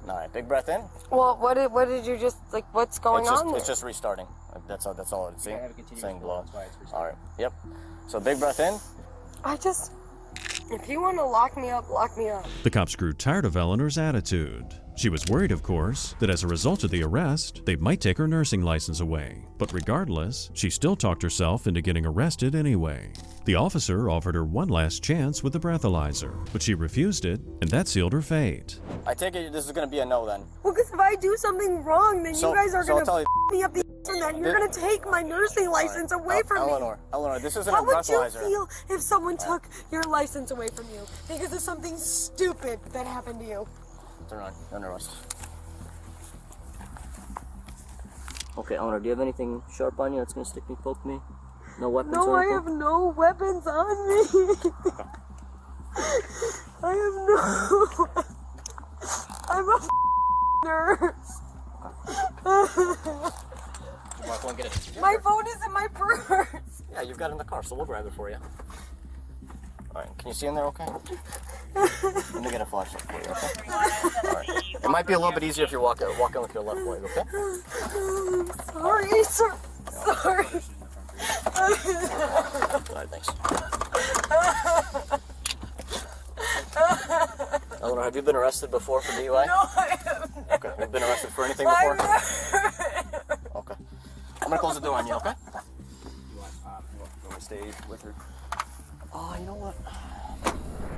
Speaker 2: All right, big breath in.
Speaker 1: Well, what did you just, like, what's going on there?
Speaker 2: It's just restarting. That's all it's saying blow. All right, yep. So big breath in.
Speaker 1: If you want to lock me up, lock me up.
Speaker 4: The cops grew tired of Eleanor's attitude. She was worried, of course, that as a result of the arrest, they might take her nursing license away. But regardless, she still talked herself into getting arrested anyway. The officer offered her one last chance with the breathalyzer, but she refused it, and that sealed her fate.
Speaker 2: I take it this is going to be a no then.
Speaker 1: Well, because if I do something wrong, then you guys are going to me up the ass and then you're going to take my nursing license away from me.
Speaker 2: Eleanor, this isn't a breathalyzer.
Speaker 1: How would you feel if someone took your license away from you because of something stupid that happened to you?
Speaker 2: Turn on. You're under arrest. Okay, Eleanor, do you have anything sharp on you that's going to stick me, poke me? No weapons
Speaker 1: No,
Speaker 2: or
Speaker 1: I
Speaker 2: anything?
Speaker 1: have no weapons on me. I have no... I'm a nurse. My phone is in my purse.
Speaker 2: Yeah, you've got it in the car, so we'll grab it for you. All right, can you see in there okay? Let me get a flashlight for you, okay? All right. It might be a little bit easier if you walk in with your left leg, okay?
Speaker 1: Sorry, sir. Sorry.
Speaker 2: All right, thanks. Eleanor, have you been arrested before for DUI?
Speaker 1: No, I have never.
Speaker 2: Okay, you've been arrested for anything before? Okay. I'm gonna close the door on you, okay? You want to stay with her? Oh, you know what?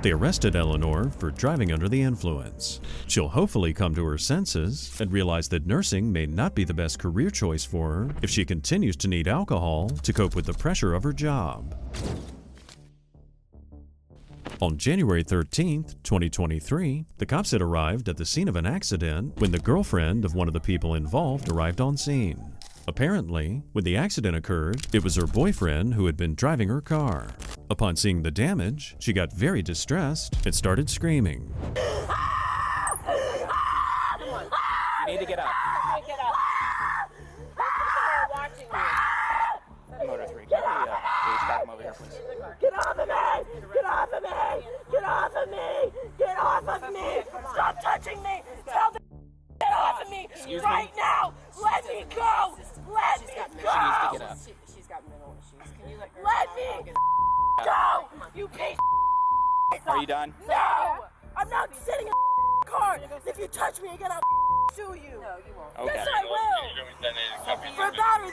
Speaker 4: They arrested Eleanor for driving under the influence. She'll hopefully come to her senses and realize that nursing may not be the best career choice for her if she continues to need alcohol to cope with the pressure of her job. On January 13th, 2023, the cops had arrived at the scene of an accident when the girlfriend of one of the people involved arrived on scene. Apparently, when the accident occurred, it was her boyfriend who had been driving her car. Upon seeing the damage, she got very distressed and started screaming.
Speaker 10: You need to get up.
Speaker 9: Get up. Watching you.
Speaker 10: Motor 3, can please back him over here, please?
Speaker 5: Get off of me! Get off of me! Get off of me! Get off of me! Stop touching me! Tell them get off of me right now! Let me go! Let me go!
Speaker 10: She needs to get up.
Speaker 9: She's got mental issues. Can you let her
Speaker 5: Let me go! You piece of
Speaker 10: Are you done?
Speaker 5: No! I'm not sitting in a car! If you touch me again, I'll sue you! No, you won't.
Speaker 10: Okay.
Speaker 5: Yes, I will! For battery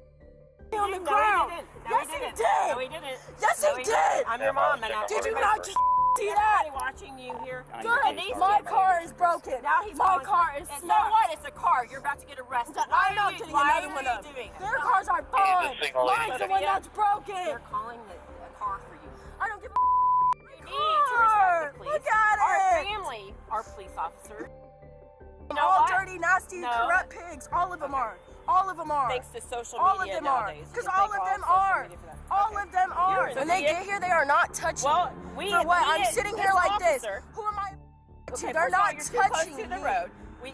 Speaker 5: on the ground! Yes, he did!
Speaker 9: No, he didn't.
Speaker 5: Yes,
Speaker 9: No,
Speaker 5: he did!
Speaker 9: I'm your mom, and
Speaker 5: Did you not just see that?
Speaker 9: Watching you here.
Speaker 5: Good. My car is broken.
Speaker 9: Now he's
Speaker 5: my
Speaker 9: calling-
Speaker 5: car is
Speaker 9: So
Speaker 5: smashed.
Speaker 9: what? It's a car. You're about to get arrested.
Speaker 5: I'm not getting another one up. Their cars are fine. Mine's the one that's broken.
Speaker 9: They're calling a car for you.
Speaker 5: I don't give a
Speaker 9: You need to respect the police.
Speaker 5: Look at
Speaker 9: Our
Speaker 5: it.
Speaker 9: family are police officers. You know
Speaker 5: All
Speaker 9: what?
Speaker 5: dirty, nasty,
Speaker 9: No.
Speaker 5: corrupt pigs. All of them are. All of them are.
Speaker 9: Thanks to social
Speaker 5: all
Speaker 9: media
Speaker 5: of them are.
Speaker 9: nowadays.
Speaker 5: Because
Speaker 9: You
Speaker 5: all
Speaker 9: can
Speaker 5: of
Speaker 9: thank
Speaker 5: them
Speaker 9: social
Speaker 5: are.
Speaker 9: media for that.
Speaker 5: All of them are.
Speaker 9: You're
Speaker 5: When they
Speaker 9: idiot.
Speaker 5: get here, they are not touching
Speaker 9: Well,
Speaker 5: me. For what? I'm sitting here like this. Who am I to?
Speaker 9: Okay,
Speaker 5: They're
Speaker 9: first of all,
Speaker 5: not
Speaker 9: you're too close
Speaker 5: touching
Speaker 9: to the
Speaker 5: me.
Speaker 9: road.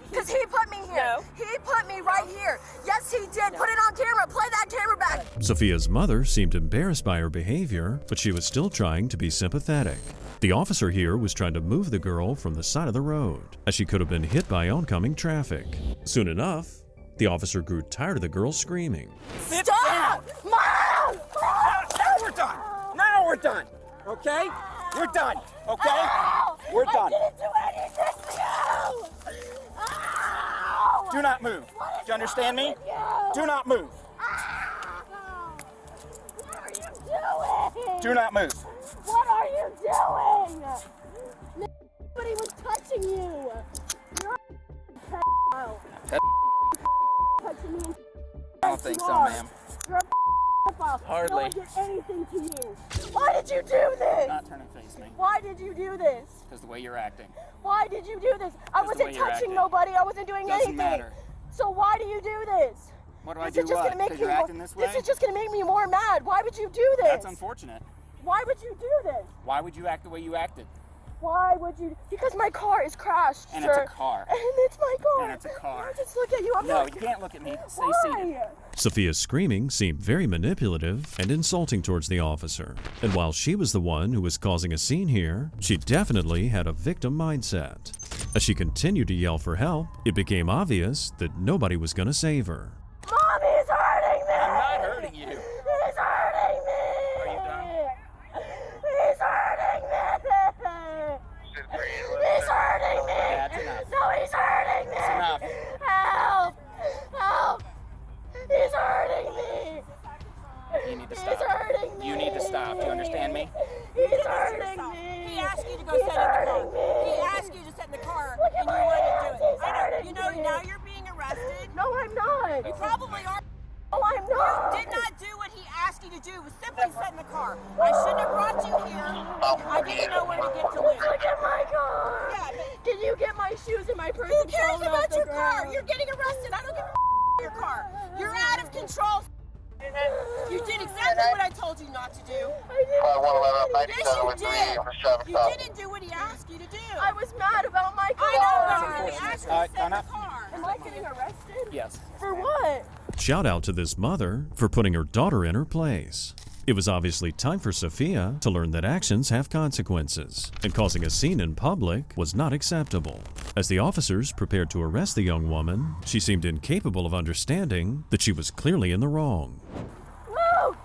Speaker 5: Because he put me here.
Speaker 9: No.
Speaker 5: He put me right here. Yes, he did. Put it on camera. Play that camera back.
Speaker 4: Sophia's mother seemed embarrassed by her behavior, but she was still trying to be sympathetic. The officer here was trying to move the girl from the side of the road, as she could have been hit by oncoming traffic. Soon enough, the officer grew tired of the girl screaming.
Speaker 5: Stop! Mom!
Speaker 10: Now we're done. Now we're done. Okay? We're done. Okay? We're done.
Speaker 5: I didn't do anything to you! Ow!
Speaker 10: Do not move. Do you understand me? Do not move.
Speaker 5: What are you doing?
Speaker 10: Do not move.
Speaker 5: What are you doing? Nobody was touching you. You're a pedophile. Touching me.
Speaker 10: I don't think so, ma'am.
Speaker 5: You're a pedophile.
Speaker 10: Hardly.
Speaker 5: No one did anything to you. Why did you do this?
Speaker 10: Not turn and face me.
Speaker 5: Why did you do this?
Speaker 10: Because the way you're acting.
Speaker 5: Why did you do this? I
Speaker 10: the
Speaker 5: wasn't
Speaker 10: way you're
Speaker 5: touching
Speaker 10: acting.
Speaker 5: nobody. I wasn't doing
Speaker 10: Doesn't
Speaker 5: anything.
Speaker 10: matter.
Speaker 5: So why do you do this?
Speaker 10: What do I
Speaker 5: This
Speaker 10: do
Speaker 5: is just
Speaker 10: what?
Speaker 5: gonna make
Speaker 10: 'Cause
Speaker 5: me
Speaker 10: you're
Speaker 5: more,
Speaker 10: acting this way?
Speaker 5: This is just gonna make me more mad. Why would you do this?
Speaker 10: That's unfortunate.
Speaker 5: Why would you do this?
Speaker 10: Why would you act the way you acted?
Speaker 5: Why would you? Because my car is crashed,
Speaker 10: And
Speaker 5: sir.
Speaker 10: it's a car.
Speaker 5: And it's my car.
Speaker 10: And it's a car.
Speaker 5: I just look at you. I'm
Speaker 10: No,
Speaker 5: not.
Speaker 10: you can't look at me. Stay
Speaker 5: Why?
Speaker 10: seated.
Speaker 4: Sophia's screaming seemed very manipulative and insulting towards the officer. And while she was the one who was causing a scene here, she definitely had a victim mindset. As she continued to yell for help, it became obvious that nobody was going to save her.
Speaker 5: Mom, he's hurting me.
Speaker 10: I'm not hurting you.
Speaker 5: He's hurting me.
Speaker 10: Are you done?
Speaker 5: He's hurting me. He's hurting me.
Speaker 10: That's enough.
Speaker 5: No, he's hurting me.
Speaker 10: That's enough.
Speaker 5: Help! Help! He's hurting me.
Speaker 10: You need to
Speaker 5: He's
Speaker 10: stop.
Speaker 5: hurting me.
Speaker 10: You need to stop. Do you understand me?
Speaker 5: He's hurting me.
Speaker 9: He asked you to go
Speaker 5: He's
Speaker 9: sit in the car.
Speaker 5: hurting me.
Speaker 9: He asked you to sit in the car,
Speaker 5: Look at
Speaker 9: and you
Speaker 5: my
Speaker 9: wouldn't
Speaker 5: hands.
Speaker 9: do it.
Speaker 5: He's
Speaker 9: I know.
Speaker 5: hurting
Speaker 9: You know,
Speaker 5: me.
Speaker 9: now you're being arrested.
Speaker 5: No, I'm not.
Speaker 9: You probably are.
Speaker 5: No, I'm not.
Speaker 9: You did not do what he asked you to do. It was simply sit in the car. I shouldn't have brought you here. I didn't know where to get to live.
Speaker 5: Look at my car.
Speaker 9: Yeah, but
Speaker 5: Can you get my shoes and my purse?
Speaker 9: who
Speaker 5: and
Speaker 9: cares
Speaker 5: phone off
Speaker 9: about
Speaker 5: the
Speaker 9: your car?
Speaker 5: ground?
Speaker 9: You're getting arrested. I don't give a your car. You're out of control. You did exactly what I told you not to do. Yes, you did. You didn't do what he asked you to do.
Speaker 5: I was mad about my car.
Speaker 9: I know, but he asked you to sit in
Speaker 10: Connor?
Speaker 9: the car.
Speaker 5: Am I getting arrested?
Speaker 10: Yes.
Speaker 5: For what?
Speaker 4: Shout out to this mother for putting her daughter in her place. It was obviously time for Sophia to learn that actions have consequences, and causing a scene in public was not acceptable. As the officers prepared to arrest the young woman, she seemed incapable of understanding that she was clearly in the wrong.
Speaker 5: Luke!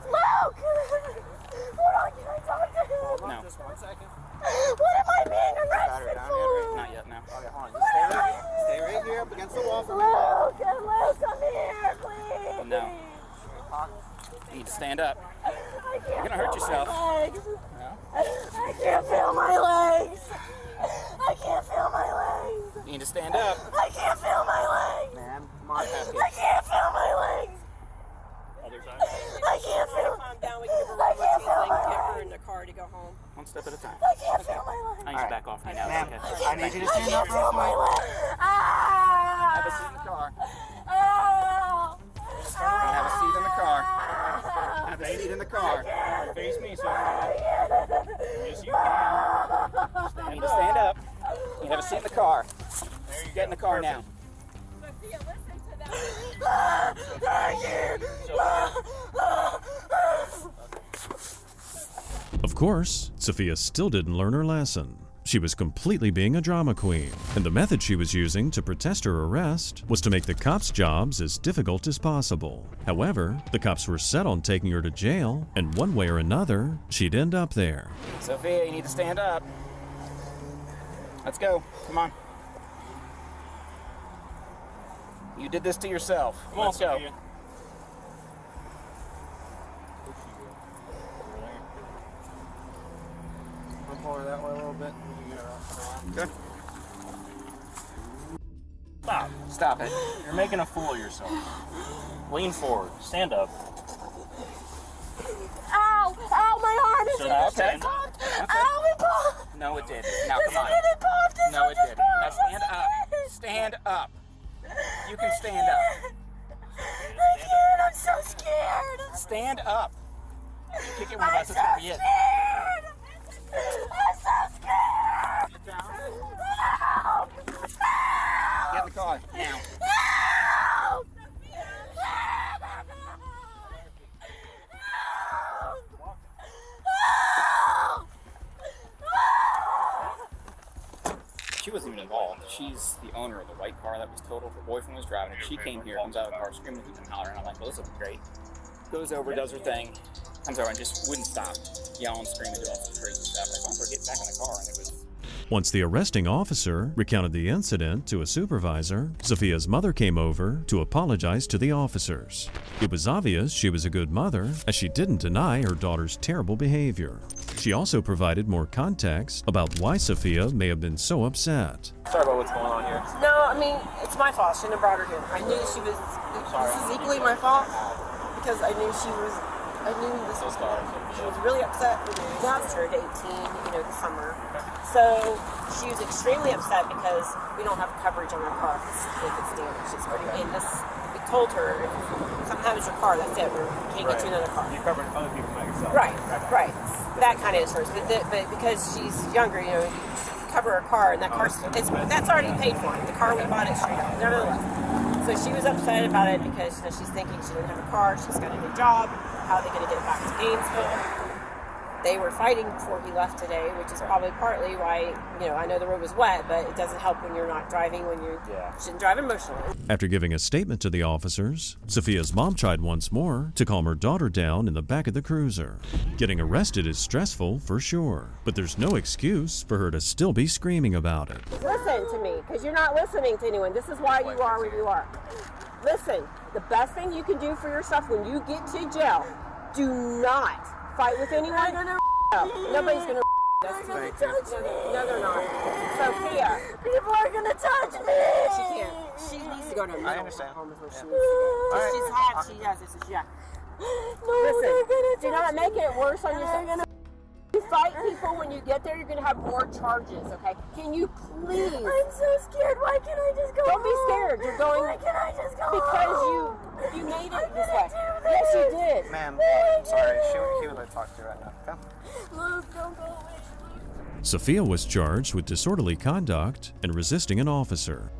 Speaker 5: Luke! Hold on, can I talk to him?
Speaker 10: No.
Speaker 15: Just 1 second.
Speaker 5: What am I being arrested for?
Speaker 10: Not yet, no.
Speaker 15: Okay, hold on. Just stay right here up against the wall for me.
Speaker 5: Luke, come here, please.
Speaker 10: No. You need to stand up.
Speaker 5: I can't
Speaker 10: You're gonna hurt
Speaker 5: feel
Speaker 10: yourself.
Speaker 5: my legs.
Speaker 10: No.
Speaker 5: I can't feel my legs. I can't feel my legs.
Speaker 10: You need to stand up.
Speaker 5: I can't feel my legs.
Speaker 15: Man, come on.
Speaker 5: I can't feel my legs.
Speaker 10: Other side.
Speaker 5: I can't feel.
Speaker 9: Calm down. We can give her
Speaker 5: I
Speaker 9: one more
Speaker 5: can't
Speaker 9: chance.
Speaker 5: feel
Speaker 9: They can
Speaker 5: my
Speaker 9: get her
Speaker 5: legs.
Speaker 9: in the car to go home.
Speaker 10: One step at a time.
Speaker 5: I can't feel my legs.
Speaker 10: I need you to back off right now.
Speaker 15: Ma'am,
Speaker 10: Okay.
Speaker 15: I need you to
Speaker 5: I
Speaker 15: stand up
Speaker 5: can't
Speaker 15: real
Speaker 5: feel my
Speaker 15: quick.
Speaker 5: legs. Ah!
Speaker 10: Have a seat in the car.
Speaker 5: Oh!
Speaker 10: around. Have a seat in the car. Have a seat in the car.
Speaker 7: Face me, Sophia. Yes, you can.
Speaker 10: You need to stand up. You have a seat in the car. Get in the car now.
Speaker 4: Of course, Sophia still didn't learn her lesson. She was completely being a drama queen, and the method she was using to protest her arrest was to make the cops' jobs as difficult as possible. However, the cops were set on taking her to jail, and one way or another, she'd end up there.
Speaker 10: Sophia, you need to stand up. Let's go. Come on. You did this to yourself. Let's go.
Speaker 7: Forward that way a little bit.
Speaker 10: Good.
Speaker 7: Stop.
Speaker 10: Stop it.
Speaker 7: You're making a fool of yourself. Lean forward. Stand up.
Speaker 5: Ow! Ow, my arm is
Speaker 10: Okay.
Speaker 5: it popped! Ow, it popped!
Speaker 10: No, it didn't. Now, come on.
Speaker 5: It popped!
Speaker 10: No, it didn't. Now, stand up. Stand up. You can stand up.
Speaker 5: I can't, I'm so scared!
Speaker 10: Stand up. You kick it with us.
Speaker 5: I'm so scared! Help!
Speaker 10: Get in the car. Now.
Speaker 5: Help!
Speaker 10: She wasn't even involved. She's the owner of the white car that was totaled. Her boyfriend was driving it. She came here, comes out of the car, screaming, and hollering. I'm like, well, this will be great. Goes over, does her thing, comes over and just wouldn't stop, yelling, screaming, doing all this crazy stuff. I told her to get back in the car, and it was...
Speaker 4: Once the arresting officer recounted the incident to a supervisor, Sophia's mother came over to apologize to the officers. It was obvious she was a good mother, as she didn't deny her daughter's terrible behavior. She also provided more context about why Sophia may have been so upset.
Speaker 10: Sorry about what's going on here.
Speaker 9: No, I mean, it's my fault. Shouldn't have brought her here. I knew she was... This is equally my fault, because I knew she was... I knew this was going. She was really upset when we lost her at 18, this summer. So she was extremely upset because we don't have coverage on our car if it's damaged. It's already, and this, we told her, if something happens to your car, that's it. We can't get you another car.
Speaker 7: You're covering other people, not yourself.
Speaker 9: Right. That kind of insurance. But because she's younger, you cover her car, and that car's that's already paid for. The car we bought it straight up. Nevertheless. So she was upset about it because she's thinking she didn't have a car, she's got a new job, how are they going to get it back to Gainesville? They were fighting before he left today, which is probably partly why, I know the road was wet, but it doesn't help when you're not driving, when you shouldn't drive emotionally.
Speaker 4: After giving a statement to the officers, Sophia's mom tried once more to calm her daughter down in the back of the cruiser. Getting arrested is stressful for sure, but there's no excuse for her to still be screaming about it.
Speaker 9: Listen to me, because you're not listening to anyone. This is why you are where you are. Listen, the best thing you can do for yourself when you get to jail, do not fight with anyone. Nobody's gonna touch me. No, they're not. Sophia.
Speaker 5: People are gonna touch me.
Speaker 9: She can't. She needs to go to a mental home is where she needs to go. She has this. Yeah. Listen, you're not making it worse on yourself. You fight people when you get there, you're gonna have more charges, okay? Can you please?
Speaker 5: I'm so scared. Why can't I just go
Speaker 9: Don't be scared. You're going.
Speaker 5: Why can't I just go
Speaker 9: Because you made it this way. Yes, you did.
Speaker 10: Ma'am, I'm sorry. He would like to talk to you right now. Come.
Speaker 5: Luke, don't go away.
Speaker 4: Sophia was charged with disorderly conduct and resisting an officer.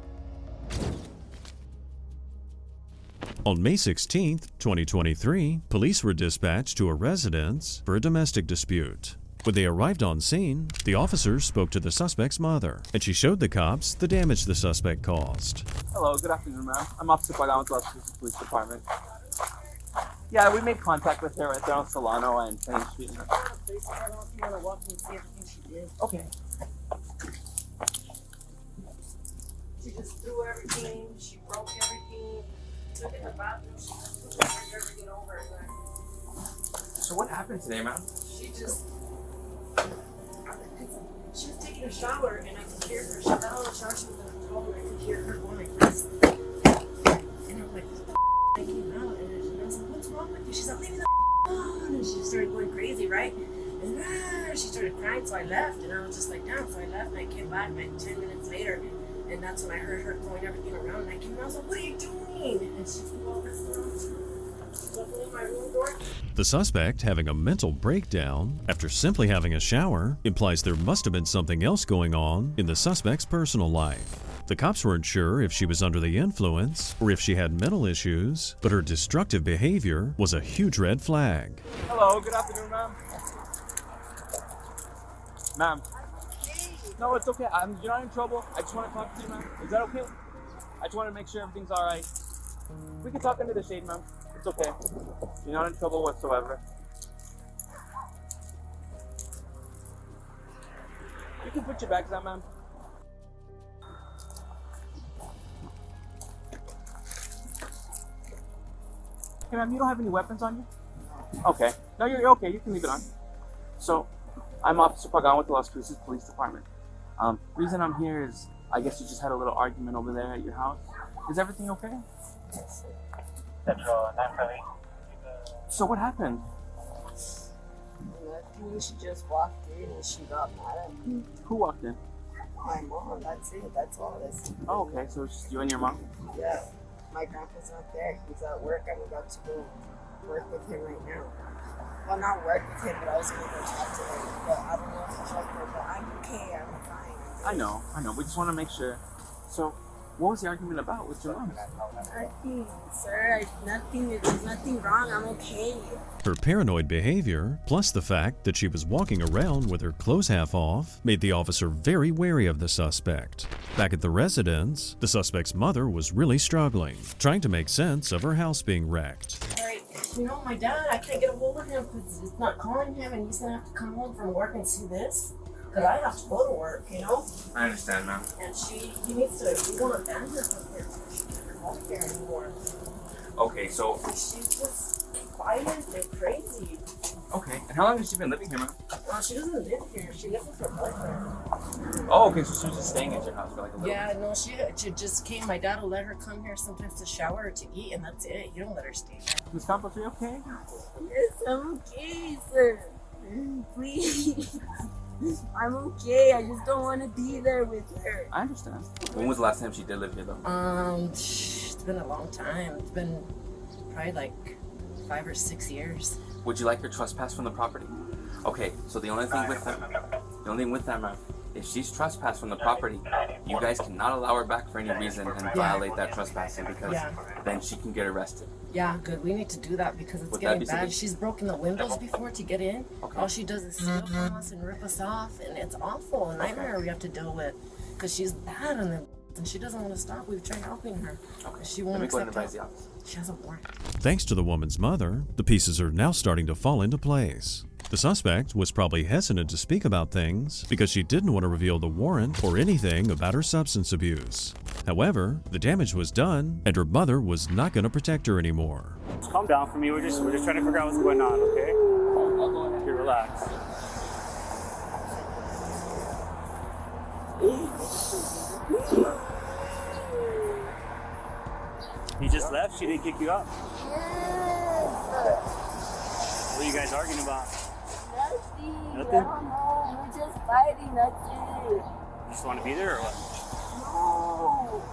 Speaker 4: On May 16, 2023, police were dispatched to a residence for a domestic dispute. When they arrived on scene, the officers spoke to the suspect's mother, and she showed the cops the damage the suspect caused.
Speaker 19: Hello, good afternoon, ma'am. I'm Officer Pagano with the Rochester Police Department. Yeah, we made contact with her right there on Solano and Plain Street. Okay.
Speaker 5: She just threw everything. She broke everything. Took it in the bathroom. She just pushed everything over.
Speaker 19: So what happened today, ma'am?
Speaker 5: She was taking a shower and I could hear her. She got out of the shower, she was in the towel, and I could hear her going like this. And I'm like, what the I came out and I was like, what's wrong with you? She's like, leave me the alone. And she started going crazy, right? And she started crying, so I left and I was just like, damn. So I left and I came back like 10 minutes later and that's when I heard her throwing everything around and I came out, I was like, what are you doing? And she threw all this around.
Speaker 4: The suspect having a mental breakdown after simply having a shower implies there must have been something else going on in the suspect's personal life. The cops weren't sure if she was under the influence or if she had mental issues, but her destructive behavior was a huge red flag.
Speaker 19: Hello, good afternoon, ma'am. Ma'am. No, it's okay. You're not in trouble. I just want to talk to you, ma'am. Is that okay? I just want to make sure everything's all right. We can talk under the shade, ma'am. It's okay. You're not in trouble whatsoever. You can put your bags on, ma'am. Hey, ma'am, you don't have any weapons on you? Okay. No, you're okay. You can leave it on. So, I'm Officer Pagan with the Las Cruces Police Department. Reason I'm here is, I guess you just had a little argument over there at your house. Is everything okay? So what happened?
Speaker 9: Nothing. She just walked in and she got mad at me.
Speaker 19: Who walked in?
Speaker 9: My mom. That's it. That's all. That's
Speaker 19: Oh, okay. So it's just you and your mom?
Speaker 9: Yeah. My grandpa's not there. He's at work. I'm about to go work with him right now. Well, not work with him, but I was going to go talk to him. But I don't know if he's right there. But I'm okay. I'm fine.
Speaker 19: I know. We just want to make sure. So, what was the argument about with your mom?
Speaker 9: Nothing, sir. Nothing. There's nothing wrong. I'm okay.
Speaker 4: Her paranoid behavior, plus the fact that she was walking around with her clothes half off, made the officer very wary of the suspect. Back at the residence, the suspect's mother was really struggling, trying to make sense of her house being wrecked.
Speaker 13: Alright, you know, my dad, I can't get a hold of him because it's not calling him and he's going to have to come home from work and see this. Because I have to go to work, you know?
Speaker 19: I understand, ma'am.
Speaker 13: And he needs to, we want to ban her from here. She can't come here anymore.
Speaker 19: Okay, so...
Speaker 13: She's just violent and crazy.
Speaker 19: Okay, and how long has she been living here, ma'am?
Speaker 13: Well, she doesn't live here. She lives with her boyfriend.
Speaker 19: Oh, okay, so she was just staying at your house for like a little
Speaker 13: Yeah, no, she just came. My dad will let her come here sometimes to shower or to eat, and that's it. You don't let her stay here.
Speaker 19: Miss Campos, are you okay?
Speaker 9: Yes, I'm okay, sir. Please. I'm okay. I just don't want to be there with her.
Speaker 19: I understand. When was the last time she did live here, though?
Speaker 13: It's been a long time. It's been probably like 5 or 6 years.
Speaker 19: Would you like her trespass from the property? Okay, so the only thing with that, ma'am, if she's trespassed from the property, you guys cannot allow her back for any reason and violate that trespassing because then she can get arrested.
Speaker 13: Yeah, good. We need to do that because it's getting bad. She's broken the windows before to get in. Okay. All she does is steal from us and rip us off, and it's awful. A nightmare we have to deal with because she's bad and she doesn't want to stop. We've tried helping her. Okay. She won't accept help. She has a warrant.
Speaker 4: Thanks to the woman's mother, the pieces are now starting to fall into place. The suspect was probably hesitant to speak about things because she didn't want to reveal the warrant or anything about her substance abuse. However, the damage was done, and her mother was not going to protect her anymore.
Speaker 18: Just calm down for me. We're just trying to figure out what's going on, okay?
Speaker 19: I'll go ahead.
Speaker 18: Okay, relax. He just left? She didn't kick you out? What are you guys arguing about?
Speaker 9: Nothing.
Speaker 18: Nothing?
Speaker 9: No, we're just fighting. That's it.
Speaker 18: You just want to be there or what?
Speaker 9: No.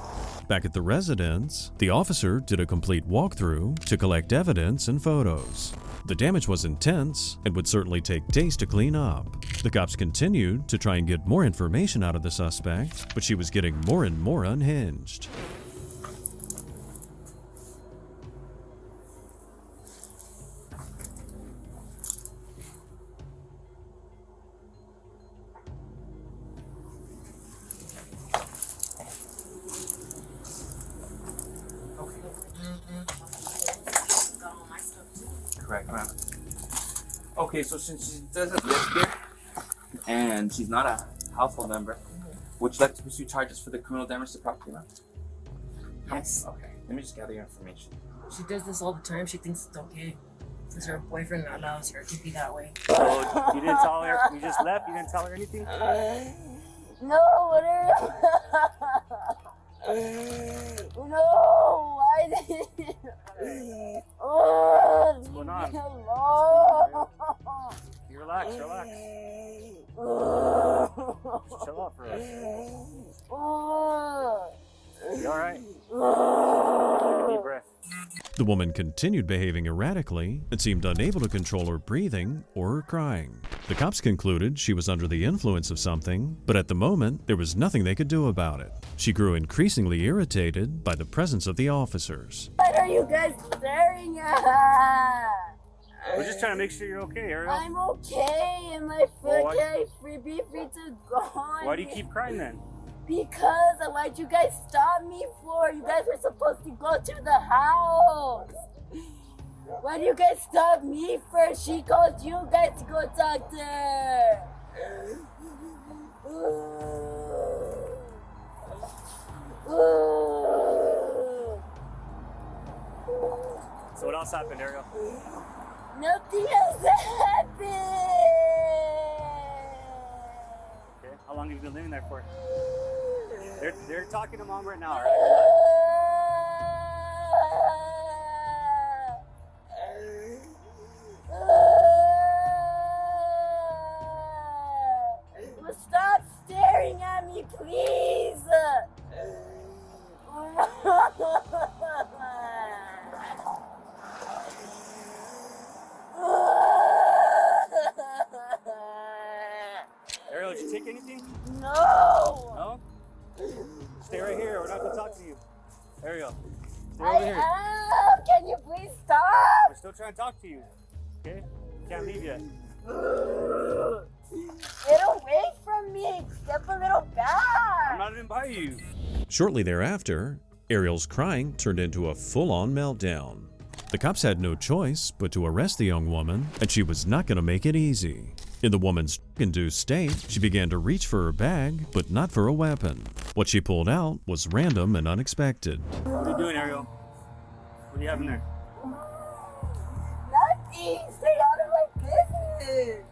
Speaker 4: Back at the residence, the officer did a complete walkthrough to collect evidence and photos. The damage was intense and would certainly take days to clean up. The cops continued to try and get more information out of the suspect, but she was getting more and more unhinged.
Speaker 19: Correct, ma'am. Okay, so since she doesn't live here and she's not a household member, would you like to pursue charges for the criminal damage to property, ma'am?
Speaker 13: Yes.
Speaker 19: Okay, let me just gather your information.
Speaker 13: She does this all the time. She thinks it's okay. Since her boyfriend allows her to be that way.
Speaker 18: So you didn't tell her, you just left, you didn't tell her anything?
Speaker 9: No, whatever. No, why did
Speaker 18: What's going on? You relax. Just chill out for us. You alright? Take a deep breath.
Speaker 4: The woman continued behaving erratically and seemed unable to control her breathing or her crying. The cops concluded she was under the influence of something, but at the moment, there was nothing they could do about it. She grew increasingly irritated by the presence of the officers.
Speaker 20: What are you guys staring at?
Speaker 18: We're just trying to make sure you're okay, Ariel.
Speaker 20: I'm okay, and my foot can be free to go on.
Speaker 18: Why do you keep crying then?
Speaker 20: Because why'd you guys stop me for? You guys were supposed to go to the house. Why do you guys stop me for? She called you guys to go talk to her.
Speaker 18: So what else happened, Ariel?
Speaker 20: Nothing else happened.
Speaker 18: Okay. How long have you been living there for? They're talking to Mom right now, right?
Speaker 20: Stop staring at me, please.
Speaker 18: Ariel, did you take anything?
Speaker 20: No.
Speaker 18: No? Stay right here. We're not going to talk to you. Ariel, stay over here.
Speaker 20: Can you please stop?
Speaker 18: We're still trying to talk to you. Okay? Can't leave yet.
Speaker 20: Get away from me. Step a little back.
Speaker 18: I'm not even by you.
Speaker 4: Shortly thereafter, Ariel's crying turned into a full-on meltdown. The cops had no choice but to arrest the young woman, and she was not going to make it easy. In the woman's induced state, she began to reach for her bag, but not for a weapon. What she pulled out was random and unexpected.
Speaker 18: What are you doing, Ariel? What do you have in there?
Speaker 20: Nothing. Stay out of my business.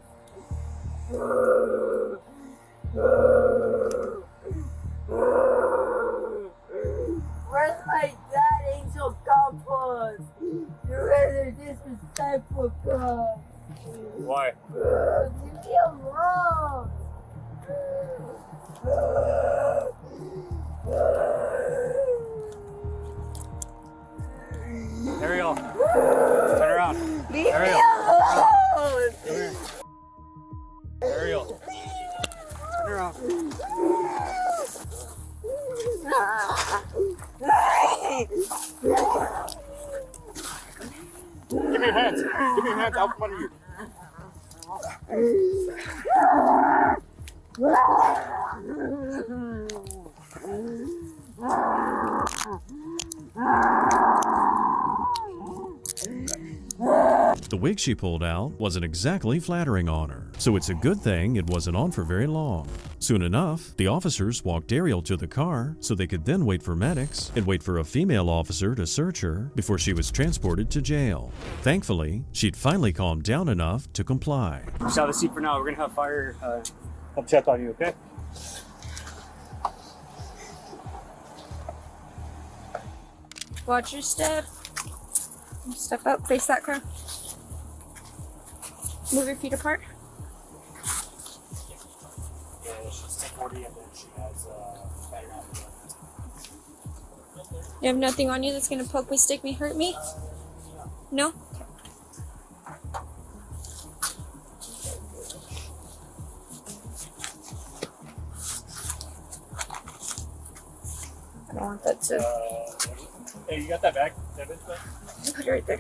Speaker 20: Where's my dad, Angel Campos? You guys are disrespectful, God.
Speaker 18: Why?
Speaker 20: Leave me alone.
Speaker 18: Ariel, turn around.
Speaker 20: Leave
Speaker 18: Ariel,
Speaker 20: me alone.
Speaker 18: come here. Ariel, turn around. Give me your hands. Give me your hands out from under you.
Speaker 4: The wig she pulled out wasn't exactly flattering on her, so it's a good thing it wasn't on for very long. Soon enough, the officers walked Ariel to the car so they could then wait for medics and wait for a female officer to search her before she was transported to jail. Thankfully, she'd finally calmed down enough to comply.
Speaker 18: Just have a seat for now. We're going to have fire come check on you, okay?
Speaker 21: Watch your step. Step up, face that car. Move your feet apart.
Speaker 18: Yeah, she's 40 and then she has battery on her.
Speaker 21: You have nothing on you that's gonna poke me, stick me, hurt me? No? I don't want that to...
Speaker 18: Hey, you got that bag?
Speaker 21: Put it right there.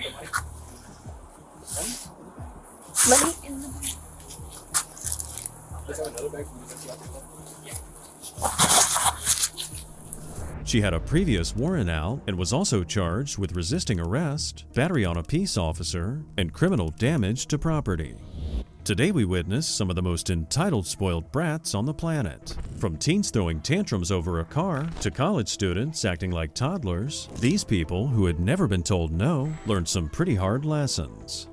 Speaker 21: Let me in the bag.
Speaker 18: Does have another bag?
Speaker 4: She had a previous warrant out and was also charged with resisting arrest, battery on a peace officer, and criminal damage to property. Today we witness some of the most entitled spoiled brats on the planet. From teens throwing tantrums over a car to college students acting like toddlers, these people who had never been told no learned some pretty hard lessons.